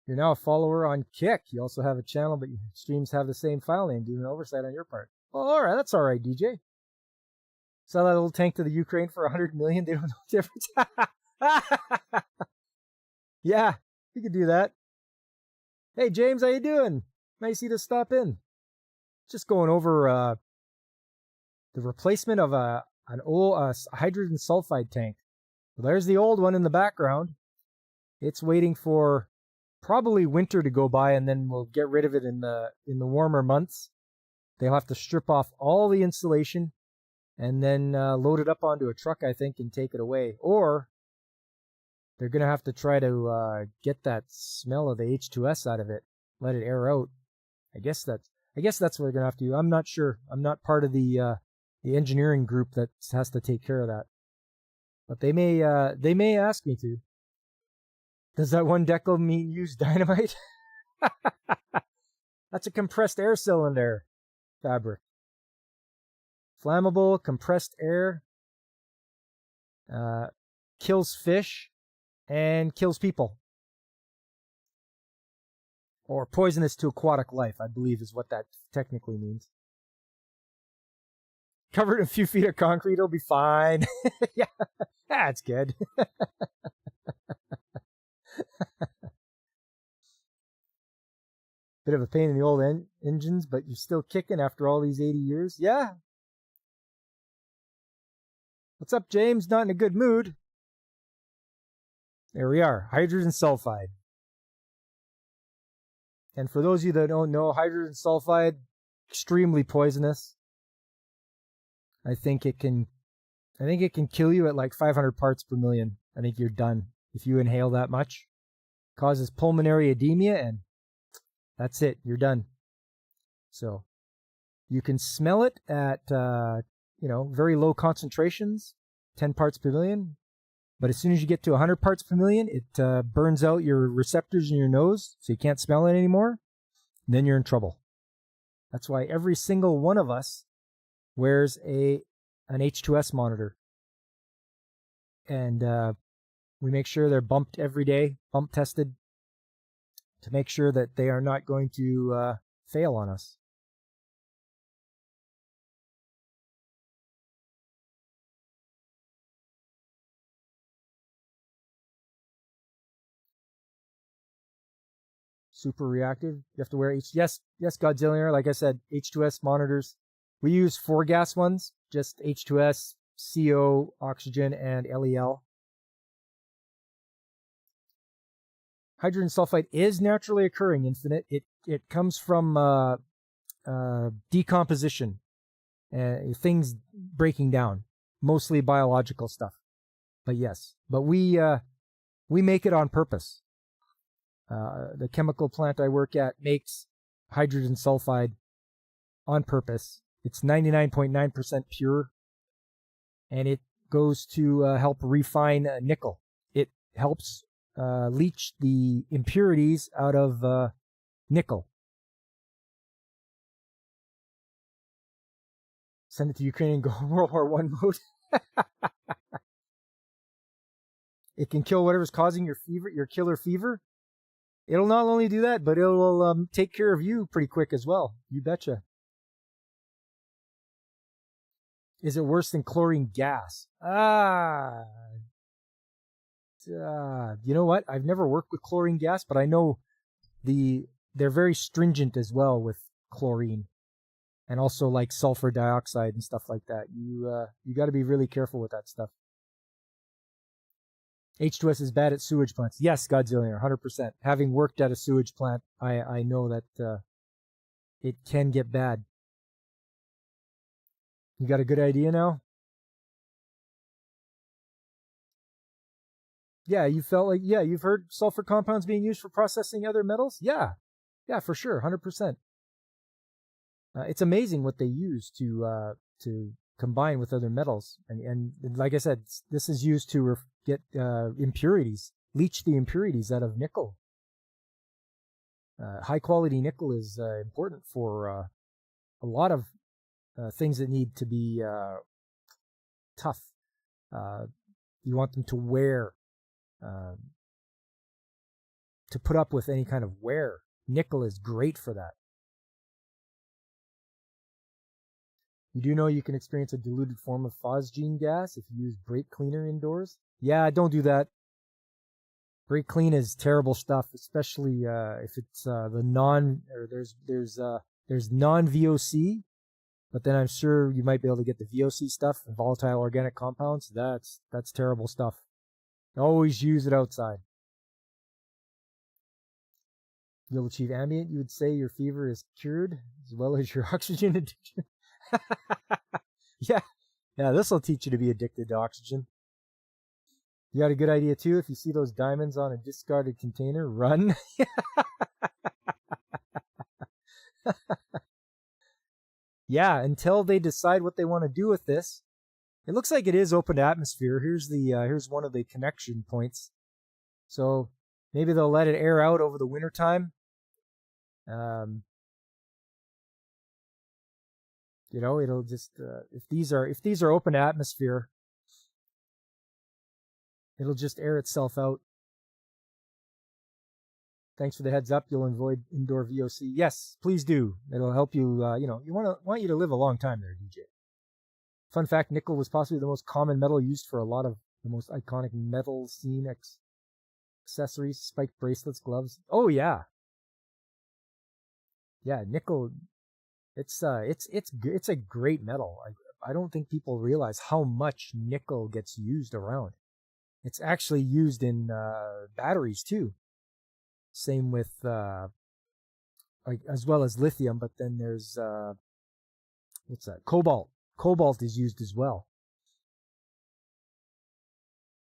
S1: You're now a follower on Kick. You also have a channel, but your streams have the same file name due to an oversight on your part. Oh, all right, that's all right, DJ. Sell that little tank to the Ukraine for 100 million. They don't know the difference. Yeah, you could do that. Hey, James, how you doing? Nice of you to stop in. Just going over the replacement of an old hydrogen sulfide tank. Well, there's the old one in the background. It's waiting for probably winter to go by, and then we'll get rid of it in the warmer months. They'll have to strip off all the insulation and then load it up onto a truck, I think, and take it away. Or they're going to have to try to get that smell of the H2S out of it, let it air out. I guess that's what they're going to have to do. I'm not sure. I'm not part of the engineering group that has to take care of that. But they may ask me to. Does that one decal mean use dynamite? That's a compressed air cylinder, Fabric. Flammable, compressed air. kills fish, and kills people. Or poisonous to aquatic life, I believe is what that technically means. Covered in a few feet of concrete, it'll be fine. Yeah, that's good. Bit of a pain in the old engines, but you're still kicking after all these 80 years. Yeah. What's up, James? Not in a good mood. There we are. Hydrogen sulfide. And for those of you that don't know, hydrogen sulfide, extremely poisonous. I think it can kill you at like 500 parts per million. I think you're done if you inhale that much. Causes pulmonary edema, and that's it. You're done. So you can smell it at very low concentrations, 10 parts per million. But as soon as you get to 100 parts per million, it burns out your receptors in your nose, so you can't smell it anymore. And then you're in trouble. That's why every single one of us wears an H2S monitor. And we make sure they're bumped every day, bump tested, to make sure that they are not going to fail on us. Super reactive. You have to wear yes, Godzilla. Like I said, H2S monitors. We use 4 gas ones, just H2S, CO, oxygen, and LEL. Hydrogen sulfide is naturally occurring, Infinite. It comes from decomposition, things breaking down, mostly biological stuff. But yes, we make it on purpose. The chemical plant I work at makes hydrogen sulfide on purpose. It's 99.9% pure, and it goes to help refine nickel. It helps leach the impurities out of nickel. Send it to Ukraine and go World War I mode. It can kill whatever's causing your fever, your killer fever. It'll not only do that, but it'll take care of you pretty quick as well. You betcha. Is it worse than chlorine gas? You know what? I've never worked with chlorine gas, but I know they're very stringent as well with chlorine, and also like sulfur dioxide and stuff like that. You got to be really careful with that stuff. H2S is bad at sewage plants. Yes, Godzilla, 100%. Having worked at a sewage plant, I know that it can get bad. You got a good idea now? Yeah, you felt like, yeah, you've heard sulfur compounds being used for processing other metals? Yeah, for sure, 100%. It's amazing what they use to combine with other metals. And like I said, this is used to get impurities, leach the impurities out of nickel. High quality nickel is important for a lot of things that need to be tough. You want them to wear, to put up with any kind of wear. Nickel is great for that. You do know you can experience a diluted form of phosgene gas if you use brake cleaner indoors? Yeah, don't do that. Brake clean is terrible stuff, especially if it's the there's non-VOC, but then I'm sure you might be able to get the VOC stuff, volatile organic compounds. That's terrible stuff. Always use it outside. You'll achieve ambient. You would say your fever is cured as well as your oxygen addiction. Yeah, this will teach you to be addicted to oxygen. You got a good idea too. If you see those diamonds on a discarded container, run. Yeah, until they decide what they want to do with this. It looks like it is open atmosphere. Here's one of the connection points. So maybe they'll let it air out over the winter time. It'll just if these are open atmosphere, It'll just air itself out. Thanks for the heads up. You'll avoid indoor VOC. Yes, please do. It'll help you. Want you to live a long time there, DJ. Fun fact: nickel was possibly the most common metal used for a lot of the most iconic metal scene accessories, spiked bracelets, gloves. Oh yeah, yeah. Nickel. It's a great metal. I don't think people realize how much nickel gets used around. It's actually used in batteries too. Same with as well as lithium, but then there's what's that? Cobalt. Cobalt is used as well.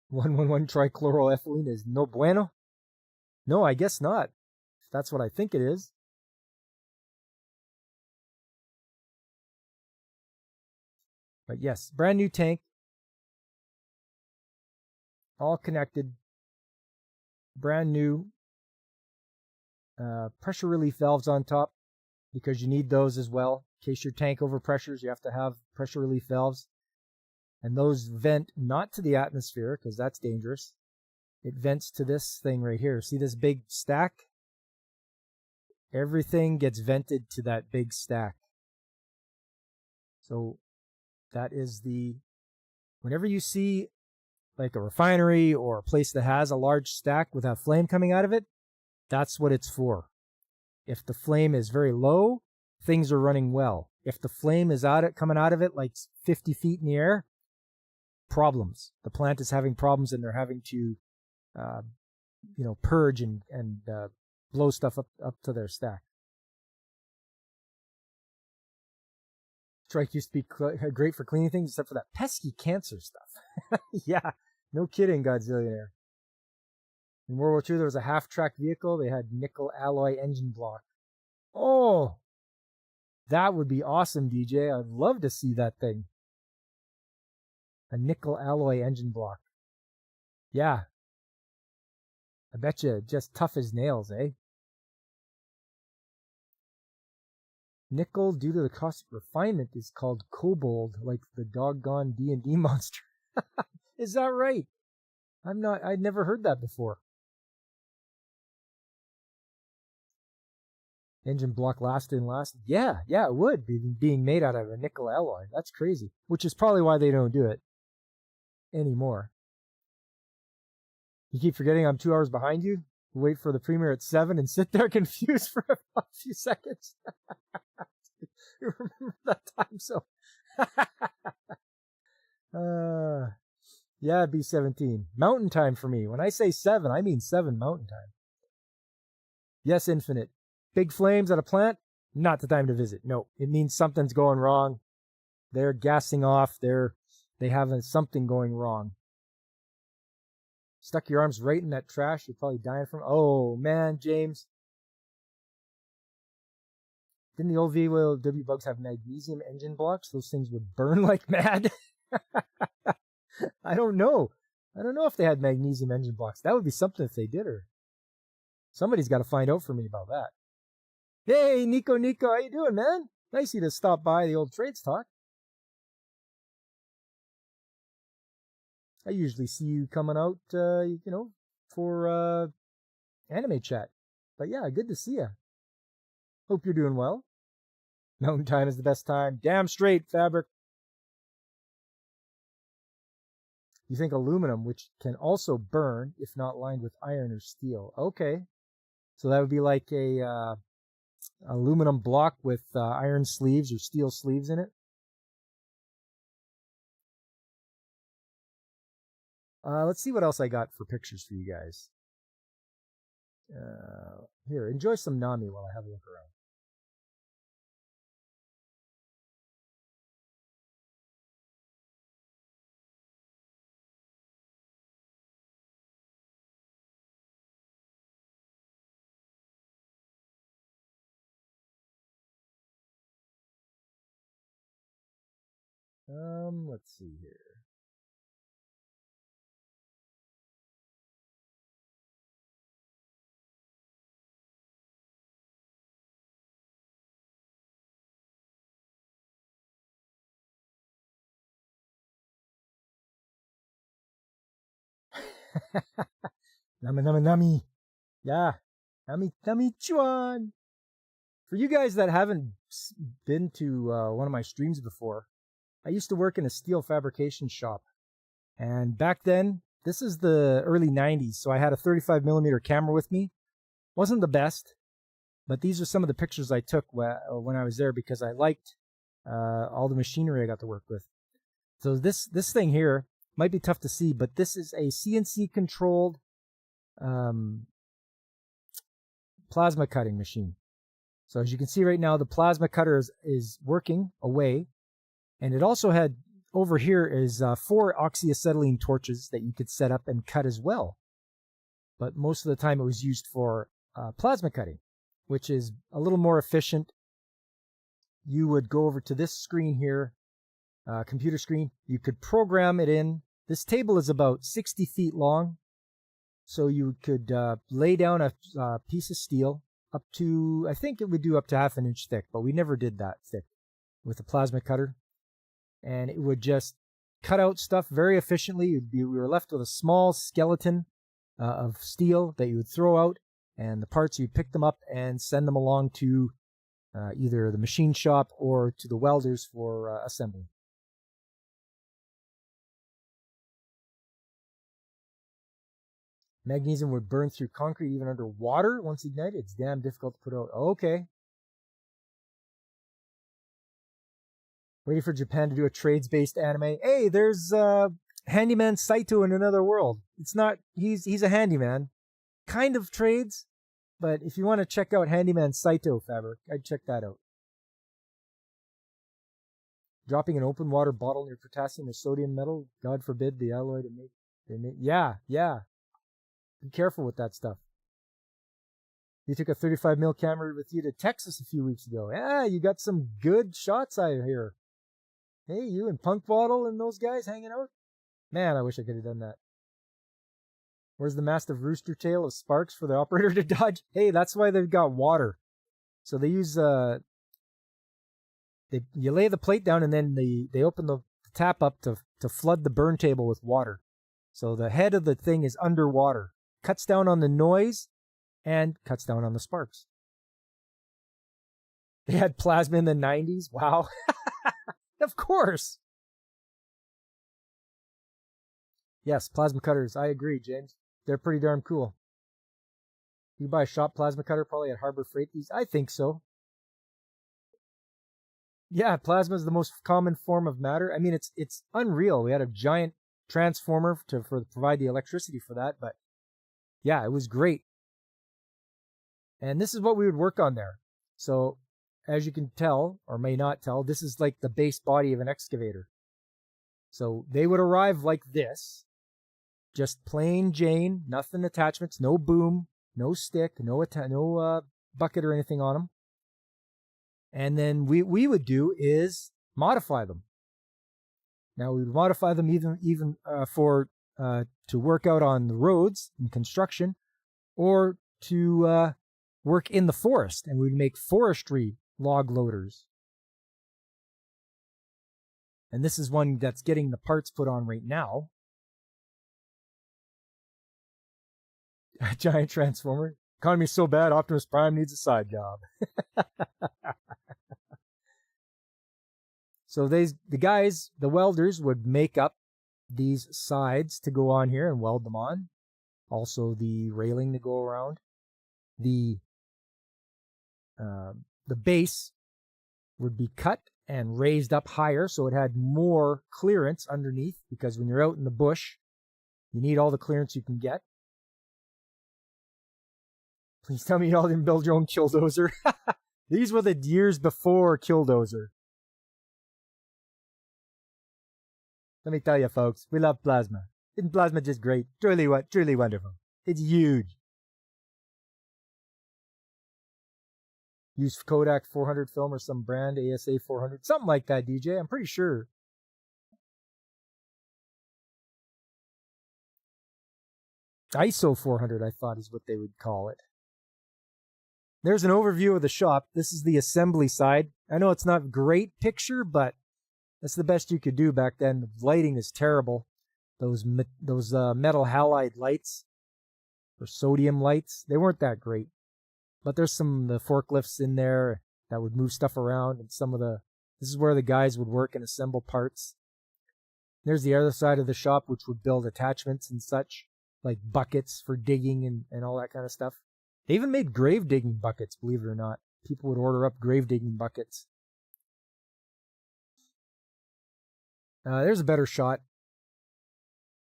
S1: 111 trichloroethylene is no bueno? No, I guess not. If that's what I think it is. But yes, brand new tank. All connected. Brand new. Pressure relief valves on top because you need those as well. In case your tank overpressures, you have to have pressure relief valves. And those vent not to the atmosphere because that's dangerous. It vents to this thing right here. See this big stack? Everything gets vented to that big stack. So that is whenever you see like a refinery or a place that has a large stack with a flame coming out of it, that's what it's for. If the flame is very low, things are running well. If the flame is coming out of it like 50 feet in the air, problems. The plant is having problems and they're having to, purge and blow stuff up to their stack. Trike used to be great for cleaning things except for that pesky cancer stuff. Yeah, no kidding, Godzillionaire. In World War II, there was a half-track vehicle. They had nickel alloy engine block. Oh, that would be awesome, DJ. I'd love to see that thing. A nickel alloy engine block. Yeah. I bet you just tough as nails, eh? Nickel, due to the caustic refinement, is called kobold, like the doggone D&D monster. Is that right? I'd never heard that before. Engine block lasted. Yeah, it would be being made out of a nickel alloy. That's crazy. Which is probably why they don't do it anymore. You keep forgetting I'm 2 hours behind you. Wait for the premiere at 7 and sit there confused for a few seconds. You remember that time? So, yeah, B17. Mountain time for me. When I say 7, I mean 7 mountain time. Yes, Infinite. Big flames at a plant? Not the time to visit. No, it means something's going wrong. They're gassing off. They have something going wrong. Stuck your arms right in that trash. You're probably dying from. Oh man, James. Didn't the old VW bugs have magnesium engine blocks? Those things would burn like mad. I don't know. I don't know if they had magnesium engine blocks. That would be something if they did, or somebody's got to find out for me about that. Hey, Nico, how you doing, man? Nice of you to stop by the old Trades Talk. I usually see you coming out, for anime chat. But yeah, good to see you. Hope you're doing well. Mountain time is the best time. Damn straight, Fabric. You think aluminum, which can also burn if not lined with iron or steel. Okay. So that would be like a aluminum block with iron sleeves or steel sleeves in it. Let's see what else I got for pictures for you guys. Here, enjoy some Nami while I have a look around. Let's see here. Nami nami nami. Yeah. Nami nami chuan. For you guys that haven't been to one of my streams before, I used to work in a steel fabrication shop. And back then, this is the early 90s, so I had a 35 millimeter camera with me. Wasn't the best, but these are some of the pictures I took when I was there because I liked all the machinery I got to work with. So this thing here might be tough to see, but this is a CNC controlled plasma cutting machine. So as you can see right now, the plasma cutter is working away, and it also had over here is 4 oxyacetylene torches that you could set up and cut as well. But most of the time it was used for plasma cutting, which is a little more efficient. You would go over to this screen here, computer screen. You could program it in. This table is about 60 feet long, so you could lay down a piece of steel up to, I think it would do up to 1/2 inch thick, but we never did that thick with a plasma cutter. And it would just cut out stuff very efficiently. We were left with a small skeleton of steel that you would throw out, and the parts, you'd pick them up and send them along to either the machine shop or to the welders for assembly. Magnesium would burn through concrete even under water once ignited. It's damn difficult to put out. Okay. Waiting for Japan to do a trades-based anime. Hey, there's Handyman Saito in Another World. It's not, he's a handyman. Kind of trades, but if you want to check out Handyman Saito fabric, I'd check that out. Dropping an open water bottle near potassium or sodium metal, God forbid the alloy to make. Yeah. Be careful with that stuff. You took a 35 mil camera with you to Texas a few weeks ago. Yeah, you got some good shots out here. Hey, you and Punk Bottle and those guys hanging out? Man, I wish I could have done that. Where's the mastiff rooster tail of sparks for the operator to dodge? Hey, that's why they've got water. So they use you lay the plate down and then they open the tap up to flood the burn table with water. So the head of the thing is underwater. Cuts down on the noise and cuts down on the sparks. They had plasma in the 90s. Wow. Of course. Yes, plasma cutters. I agree, James. They're pretty darn cool. You buy a shop plasma cutter probably at Harbor Freight. I think so. Yeah, plasma is the most common form of matter. I mean, it's unreal. We had a giant transformer to provide the electricity for that, but yeah, it was great. And this is what we would work on there. So as you can tell, or may not tell, this is like the base body of an excavator. So they would arrive like this, just plain Jane, nothing attachments, no boom, no stick, no bucket or anything on them. And then we would do is modify them. Now we would modify them even for to work out on the roads in construction, or to work in the forest, and we'd make forestry log loaders. And this is one that's getting the parts put on right now. A giant transformer. Economy's so bad, Optimus Prime needs a side job. So the guys, the welders, would make up these sides to go on here and weld them on. Also the railing to go around. The base would be cut and raised up higher so it had more clearance underneath, because when you're out in the bush, you need all the clearance you can get. Please tell me you all didn't build your own Killdozer. These were the years before Killdozer. Let me tell you, folks, we love plasma. Isn't plasma just great? Truly wonderful. It's huge. Use Kodak 400 film or some brand, ASA 400, something like that, DJ. I'm pretty sure. ISO 400, I thought, is what they would call it. There's an overview of the shop. This is the assembly side. I know it's not a great picture, but that's the best you could do back then. The lighting is terrible. those metal halide lights or sodium lights. They weren't that great, but there's some of the forklifts in there that would move stuff around, and this is where the guys would work and assemble parts. There's the other side of the shop, which would build attachments and such, like buckets for digging and all that kind of stuff. They even made grave digging buckets, believe it or not. People would order up grave digging buckets. There's a better shot.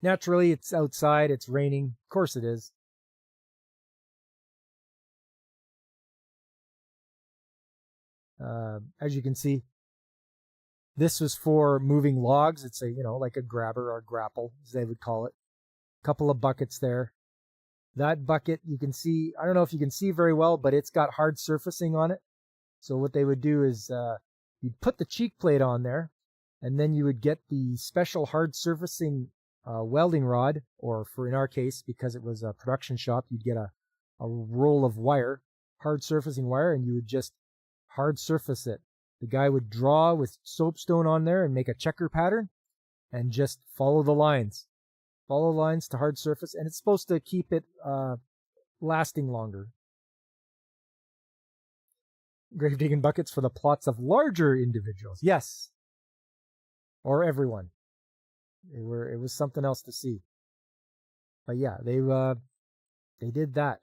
S1: Naturally, it's outside, it's raining. Of course it is. As you can see, this was for moving logs. It's like a grabber or grapple, as they would call it. A couple of buckets there. That bucket, you can see, I don't know if you can see very well, but it's got hard surfacing on it. So what they would do is you'd put the cheek plate on there, and then you would get the special hard surfacing welding rod, or in our case, because it was a production shop, you'd get a roll of wire, hard surfacing wire, and you would just hard surface it. The guy would draw with soapstone on there and make a checker pattern and just follow the lines. Follow the lines to hard surface, and it's supposed to keep it lasting longer. Grave digging buckets for the plots of larger individuals. Yes. Or everyone. It was something else to see. But yeah, they did that.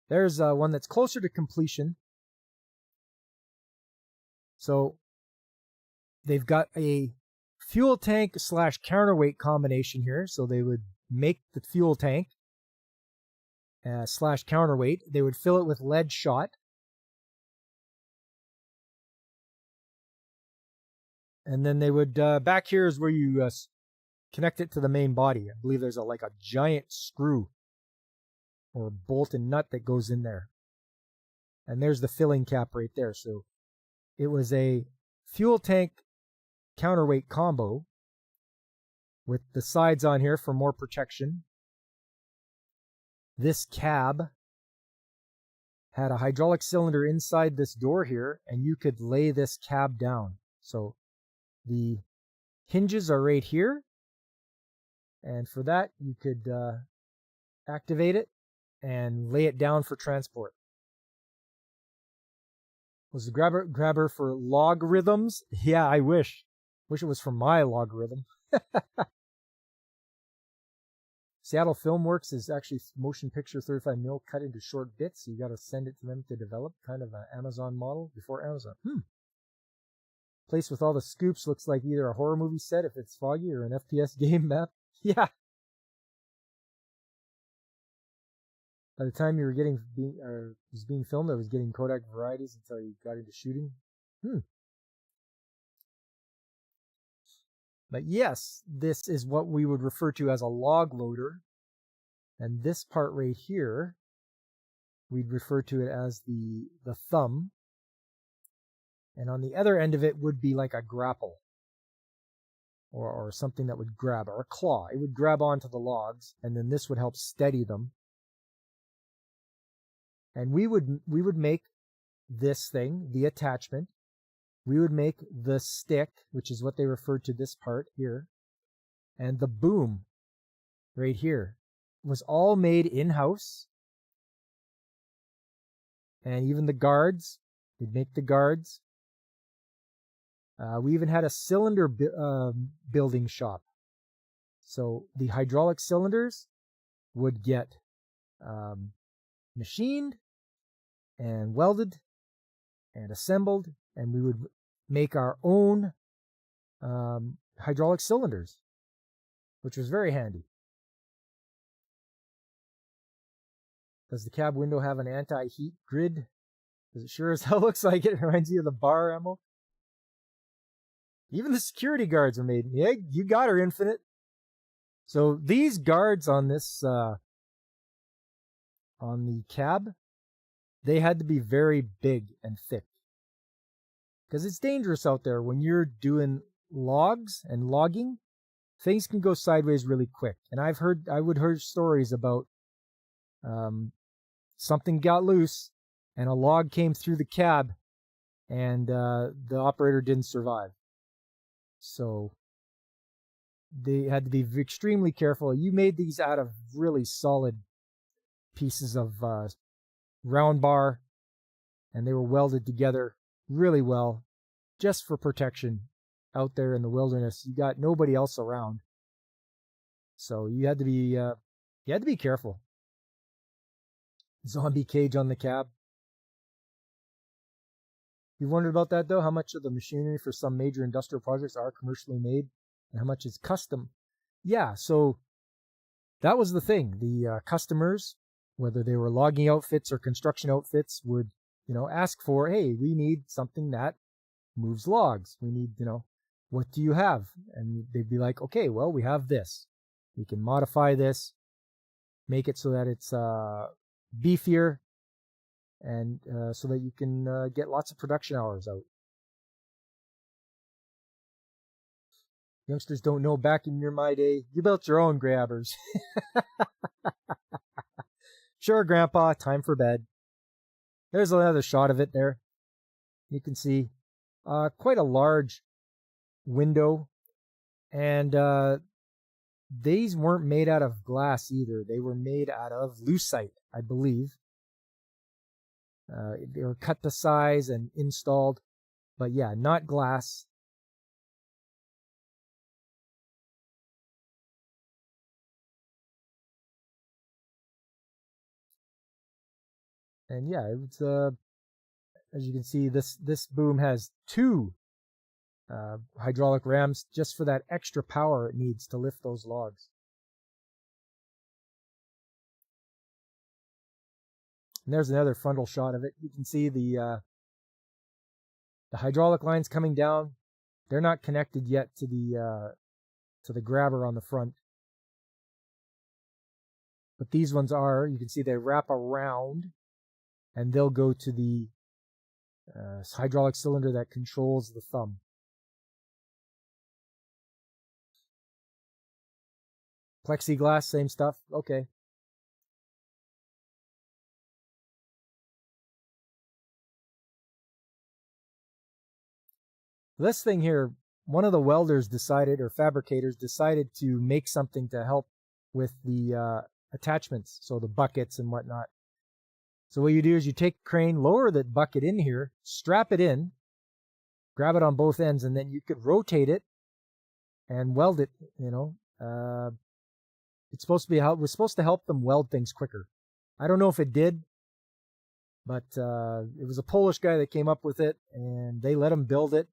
S1: There's one that's closer to completion. So they've got a fuel tank / counterweight combination here. So they would make the fuel tank / counterweight. They would fill it with lead shot. And then they would, back here is where you connect it to the main body. I believe there's like a giant screw or bolt and nut that goes in there. And there's the filling cap right there. So it was a fuel tank counterweight combo with the sides on here for more protection. This cab had a hydraulic cylinder inside this door here, and you could lay this cab down. So the hinges are right here, and for that you could activate it and lay it down for transport. Was the grabber for logarithms? Yeah, I wish it was for my logarithm. Seattle Filmworks is actually motion picture 35mm cut into short bits. So you got to send it to them to develop, kind of an Amazon model before Amazon. Place with all the scoops looks like either a horror movie set if it's foggy or an FPS game map. Yeah. By the time you were was being filmed, I was getting Kodak varieties until you got into shooting. But yes, this is what we would refer to as a log loader. And this part right here, we'd refer to it as the thumb. And on the other end of it would be like a grapple. Or something that would grab, or a claw. It would grab onto the logs, and then this would help steady them. And we would make this thing, the attachment. We would make the stick, which is what they referred to this part here, and the boom right here was all made in-house. And even the guards, we'd make the guards. We even had a cylinder building shop. So the hydraulic cylinders would get machined and welded and assembled, and we would make our own hydraulic cylinders, which was very handy. Does the cab window have an anti-heat grid? Because it sure as hell looks like it. It reminds you of the bar ammo. Even the security guards are made. Yeah, you got her, Infinite. So these guards on this, on the cab, they had to be very big and thick. Because it's dangerous out there when you're doing logs and logging. Things can go sideways really quick. And I would hear stories about something got loose and a log came through the cab and the operator didn't survive. So they had to be extremely careful. You made these out of really solid pieces of round bar, and they were welded together really well just for protection out there in the wilderness. You got nobody else around, so you had to be careful. Zombie cage on the cab. You wondered about that though? How much of the machinery for some major industrial projects are commercially made and how much is custom? Yeah, so that was the thing. The customers, whether they were logging outfits or construction outfits, would, ask for, hey, we need something that moves logs. We need, what do you have? And they'd be like, okay, well, we have this. We can modify this, make it so that it's beefier, and so that you can get lots of production hours out. Youngsters don't know, back in my day, you built your own grabbers. Sure, Grandpa, time for bed. There's another shot of it there. You can see quite a large window, and these weren't made out of glass either. They were made out of lucite, I believe. They were cut to size and installed, but yeah, not glass. And yeah, it's as you can see, this boom has two hydraulic rams just for that extra power it needs to lift those logs. And there's another frontal shot of it. You can see the hydraulic lines coming down. They're not connected yet to the grabber on the front, but these ones are. You can see they wrap around, and they'll go to the hydraulic cylinder that controls the thumb. Plexiglass, same stuff. Okay. This thing here, one of the welders decided, or fabricators decided, to make something to help with the attachments, so the buckets and whatnot. So what you do is you take a crane, lower the bucket in here, strap it in, grab it on both ends, and then you could rotate it and weld it. It's supposed to be was supposed to help them weld things quicker. I don't know if it did, but it was a Polish guy that came up with it, and they let him build it.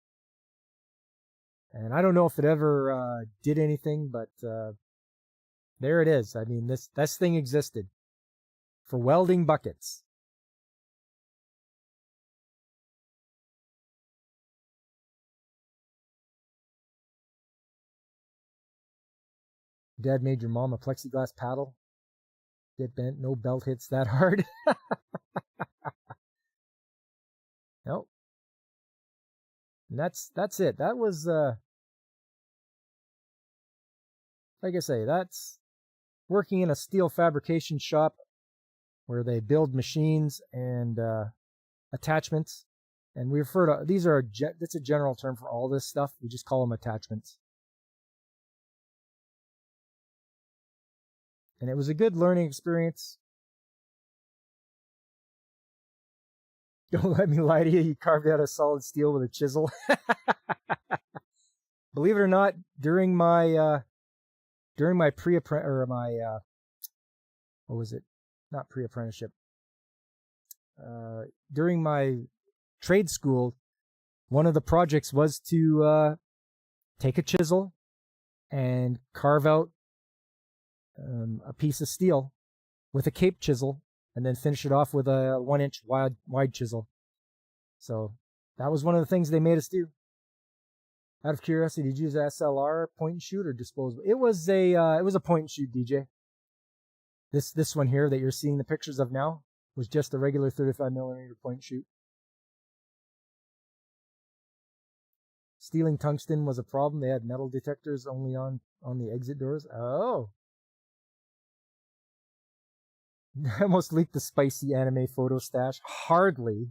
S1: And I don't know if it ever did anything, but there it is. I mean, this thing existed for welding buckets. Dad made your mom a plexiglass paddle. Get bent, no belt hits that hard. Nope. And that's it. That was like I say, that's working in a steel fabrication shop where they build machines and attachments. And we refer to these are that's a general term for all this stuff. We just call them attachments. And it was a good learning experience. Don't let me lie to you. You carved out a solid steel with a chisel. Believe it or not, during my pre-apprenticeship, or my what was it? Not pre-apprenticeship. During my trade school, one of the projects was to take a chisel and carve out a piece of steel with a cape chisel, and then finish it off with a 1-inch wide chisel. So that was one of the things they made us do. Out of curiosity, did you use SLR, point and shoot, or disposable? It was a point and shoot, DJ. This one here that you're seeing the pictures of now was just a regular 35mm point and shoot. Stealing tungsten was a problem. They had metal detectors only on the exit doors. Oh. I almost leaked the spicy anime photo stash. Hardly.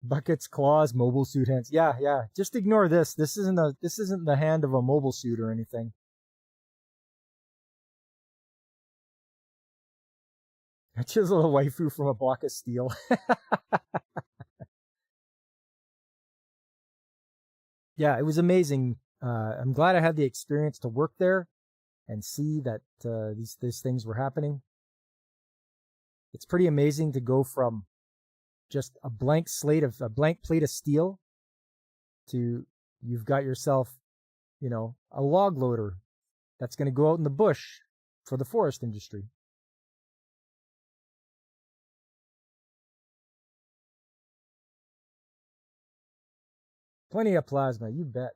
S1: Buckets, claws, mobile suit hands. Yeah, yeah. Just ignore this. This isn't the hand of a mobile suit or anything. Chisel a waifu from a block of steel. Yeah, it was amazing. I'm glad I had the experience to work there and see that these things were happening. It's pretty amazing to go from just a blank plate of steel to you've got yourself, a log loader that's going to go out in the bush for the forest industry. Plenty of plasma, you bet.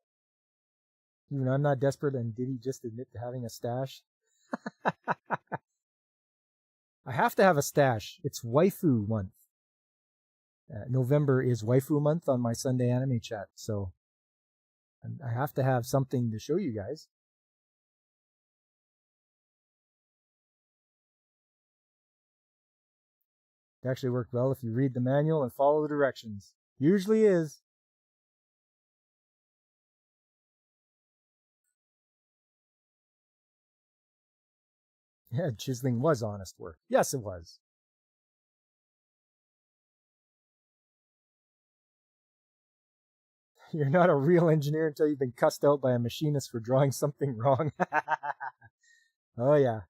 S1: Even I'm not desperate, and did he just admit to having a stash? I have to have a stash. It's waifu month. November is waifu month on my Sunday anime chat, so I have to have something to show you guys. It actually worked well if you read the manual and follow the directions. Usually is. Yeah, chiseling was honest work. Yes, it was. You're not a real engineer until you've been cussed out by a machinist for drawing something wrong. Oh yeah.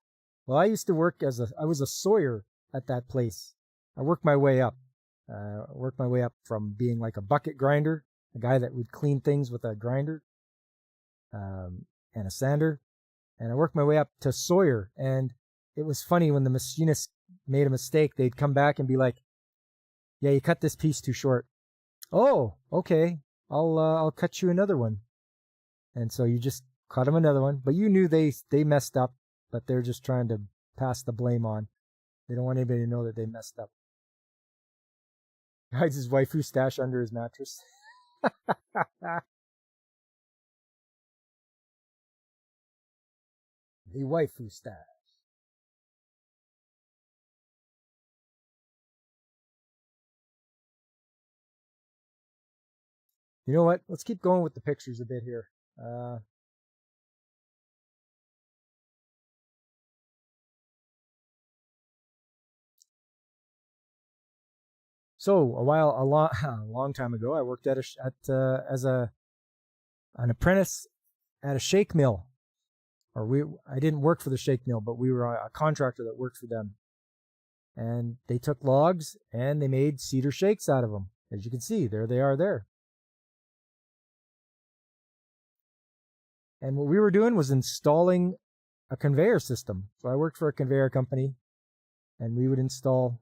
S1: Well, I used to work I was a sawyer at that place. I worked my way up. From being like a bucket grinder, a guy that would clean things with a grinder, and a sander. And I worked my way up to sawyer. And it was funny when the machinist made a mistake, they'd come back and be like, "Yeah, you cut this piece too short." "Oh, okay. I'll cut you another one." And so you just cut them another one, but you knew they messed up, but they're just trying to pass the blame on. They don't want anybody to know that they messed up. Hides his waifu stash under his mattress. The waifu stash. You know what? Let's keep going with the pictures a bit here. So a long time ago, I worked as an apprentice at a shake mill. I didn't work for the shake mill, but we were a contractor that worked for them. And they took logs and they made cedar shakes out of them. As you can see, there they are there. And what we were doing was installing a conveyor system. So I worked for a conveyor company, and we would install,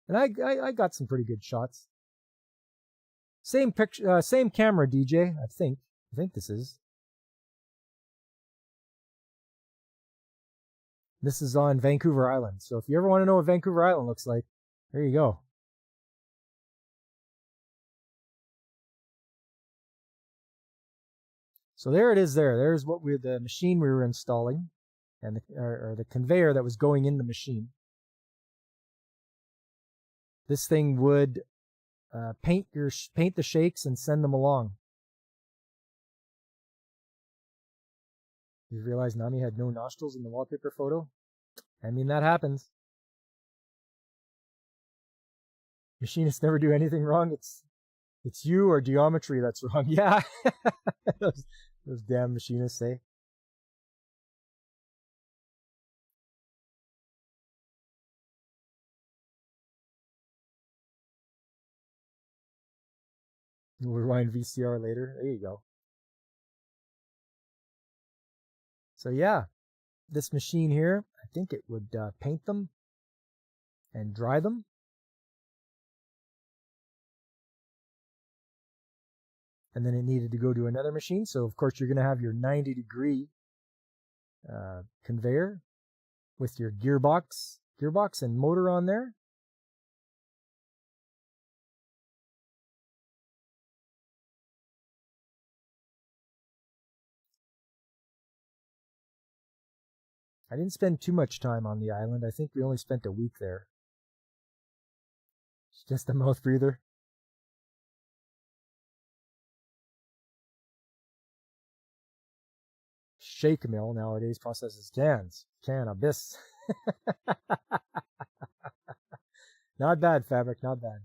S1: and I got some pretty good shots. Same picture, same camera, DJ. I think this is. This is on Vancouver Island. So if you ever want to know what Vancouver Island looks like, there you go. So there it is there. There's the machine we were installing, and the conveyor that was going in the machine. This thing would paint the shakes and send them along. You realize Nami had no nostrils in the wallpaper photo? I mean, that happens. Machinists never do anything wrong. It's you or geometry that's wrong. Yeah, those damn machinists say. We'll rewind VCR later. There you go. So yeah, this machine here, I think it would paint them and dry them. And then it needed to go to another machine. So of course you're going to have your 90-degree conveyor with your gearbox and motor on there. I didn't spend too much time on the island. I think we only spent a week there. It's just a mouth breather. shake mill nowadays processes cannabis. Not bad, Fabric, not bad.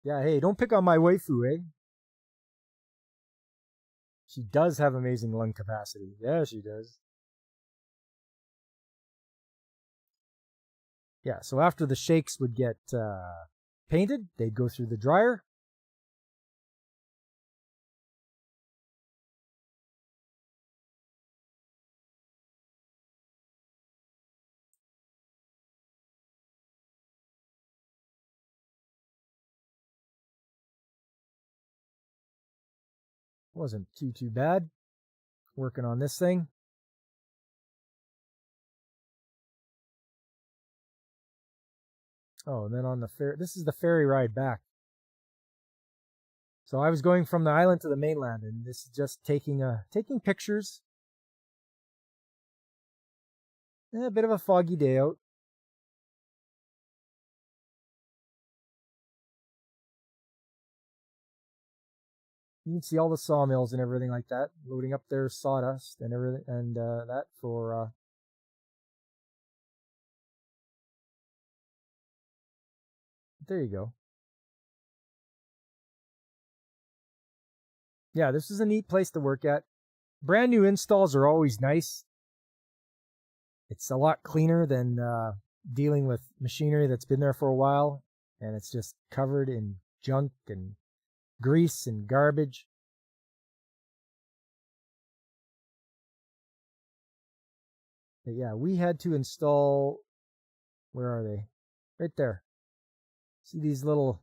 S1: Yeah, hey, don't pick on my waifu, eh? She does have amazing lung capacity. Yeah, she does. Yeah, so after the shakes would get painted, they'd go through the dryer. Wasn't too bad working on this thing. Oh, and then on the ferry, this is the ferry ride back. So I was going from the island to the mainland, and this is just taking pictures. A bit of a foggy day out. You can see all the sawmills and everything like that loading up their sawdust and everything, and that for. There you go. Yeah, this is a neat place to work at. Brand new installs are always nice. It's a lot cleaner than dealing with machinery that's been there for a while, and it's just covered in junk and grease and garbage. But yeah, we had to install, where are they? Right there. See these little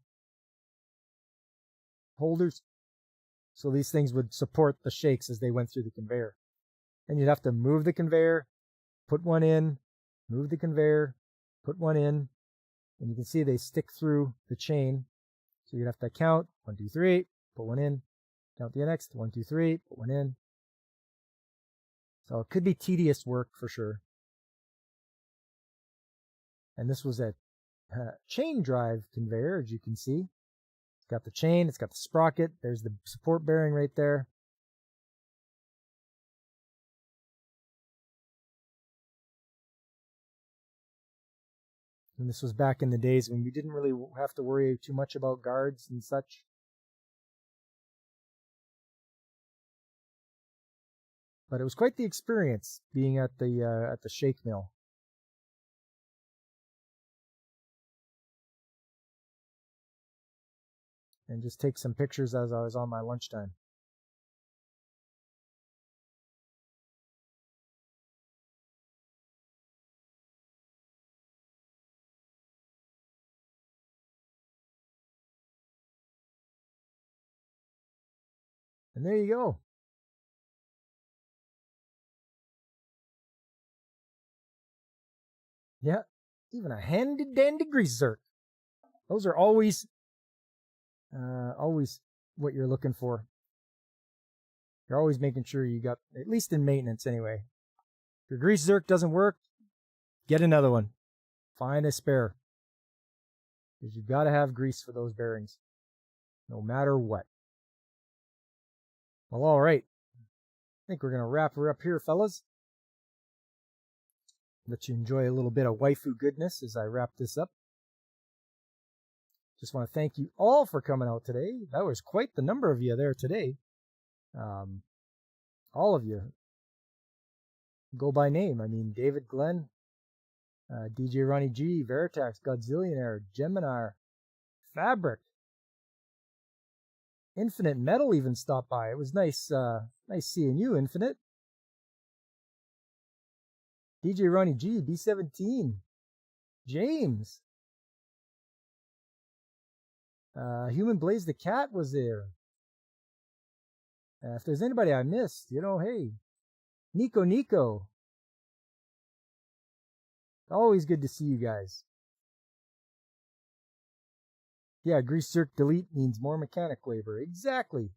S1: holders? So these things would support the shakes as they went through the conveyor. And you'd have to move the conveyor, put one in, move the conveyor, put one in, and you can see they stick through the chain. So you'd have to count 1, 2, 3, put one in, count the next 1, 2, 3, put one in. So it could be tedious work for sure. And this was a chain drive conveyor, as you can see. It's got the chain, it's got the sprocket, there's the support bearing right there. And this was back in the days when we didn't really have to worry too much about guards and such. But it was quite the experience being at the shake mill. And just take some pictures as I was on my lunchtime. And there you go. Yeah, even a handy dandy grease zerk. Those are always what you're looking for. You're always making sure you got, at least in maintenance anyway. If your grease zerk doesn't work, get another one. Find a spare. Because you've got to have grease for those bearings, no matter what. Well, all right. I think we're going to wrap her up here, fellas. Let you enjoy a little bit of waifu goodness as I wrap this up. Just want to thank you all for coming out today. That was quite the number of you there today. All of you. Go by name. I mean, David Glenn, DJ Ronnie G, Veritax, Godzillionaire, Gemini, Fabric, Infinite Metal even stopped by. It was nice seeing you, Infinite. DJ Ronnie G, B17, James, Human Blaze the Cat was there. If there's anybody I missed, hey, Nico. Always good to see you guys. Yeah, grease zerk delete means more mechanic labor. Exactly.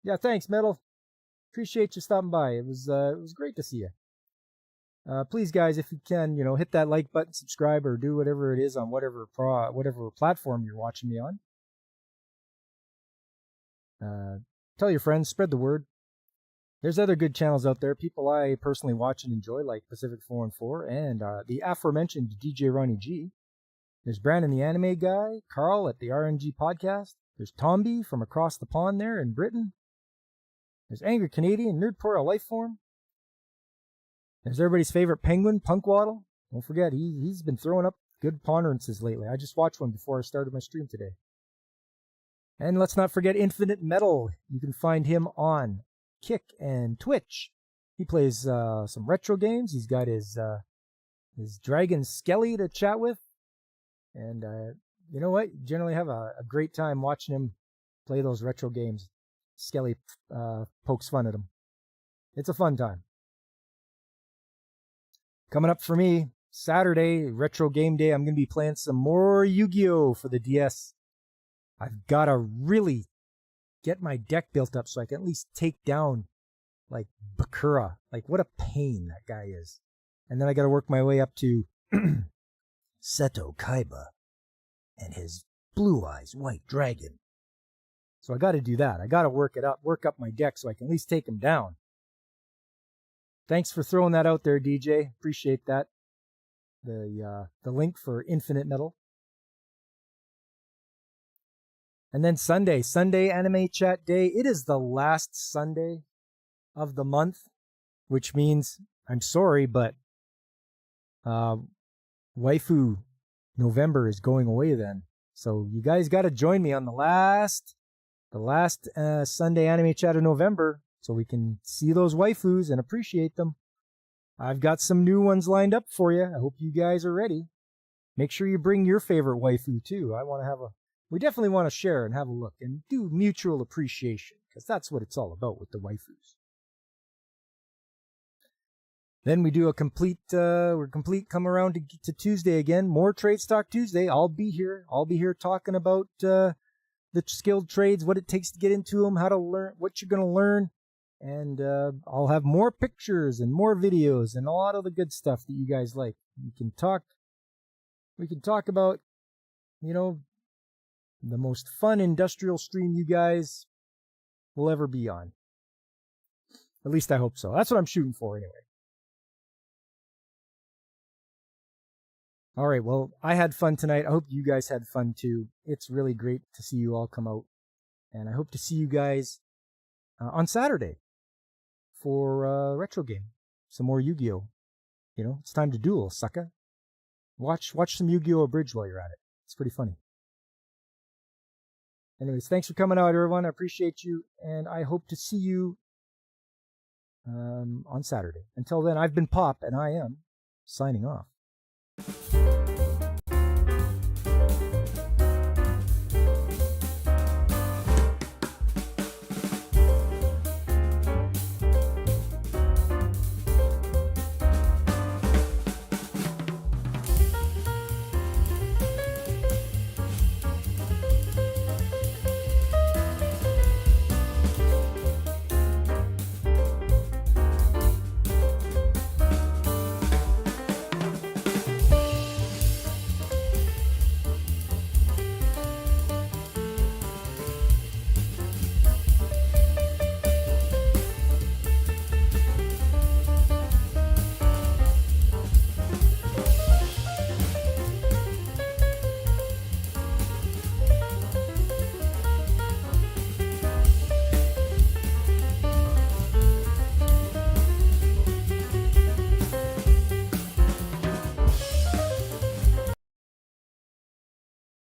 S1: Yeah, thanks, Metal. Appreciate you stopping by. It was great to see you. Please, guys, if you can, hit that like button, subscribe, or do whatever it is on whatever platform you're watching me on. Tell your friends, spread the word. There's other good channels out there, people I personally watch and enjoy, like Pacific 414 and the aforementioned DJ Ronnie G. There's Brandon the Anime Guy, Carl at the RNG Podcast. There's Tomby from across the pond there in Britain. There's Angry Canadian, Nerdpora Lifeform. There's everybody's favorite penguin, Punkwaddle. Don't forget, he's been throwing up good ponderances lately. I just watched one before I started my stream today. And let's not forget Infinite Metal. You can find him on Kick and Twitch. He plays some retro games. He's got his Dragon Skelly to chat with. And you know what? You generally have a great time watching him play those retro games. Skelly pokes fun at him. It's a fun time. Coming up for me, Saturday, Retro Game Day, I'm going to be playing some more Yu-Gi-Oh! For the DS. I've got to really get my deck built up so I can at least take down, like, Bakura. Like, what a pain that guy is. And then I got to work my way up to Seto Kaiba and his Blue Eyes White Dragon. So I got to do that. I got to work up my deck so I can at least take him down. Thanks for throwing that out there, DJ. Appreciate that. The link for Infinite Metal. And then Sunday Anime Chat Day. It is the last Sunday of the month, which means, I'm sorry, but Waifu November is going away then. So you guys got to join me on the last Sunday Anime Chat of November so we can see those waifus and appreciate them. I've got some new ones lined up for you. I hope you guys are ready. Make sure you bring your favorite waifu too. We definitely want to share and have a look and do mutual appreciation, because that's what it's all about with the waifus. Then we do a complete come around to Tuesday again. More Trade Stock Tuesday. I'll be here talking about the skilled trades, what it takes to get into them, how to learn, what you're going to learn. And I'll have more pictures and more videos and a lot of the good stuff that you guys like. We can talk about, the most fun industrial stream you guys will ever be on. At least I hope so. That's what I'm shooting for anyway. All right, well, I had fun tonight. I hope you guys had fun too. It's really great to see you all come out. And I hope to see you guys on Saturday for Retro Game. Some more Yu-Gi-Oh! It's time to duel, sucker. Watch some Yu-Gi-Oh! Abridged while you're at it. It's pretty funny. Anyways, thanks for coming out, everyone. I appreciate you, and I hope to see you on Saturday. Until then, I've been Pop, and I am signing off.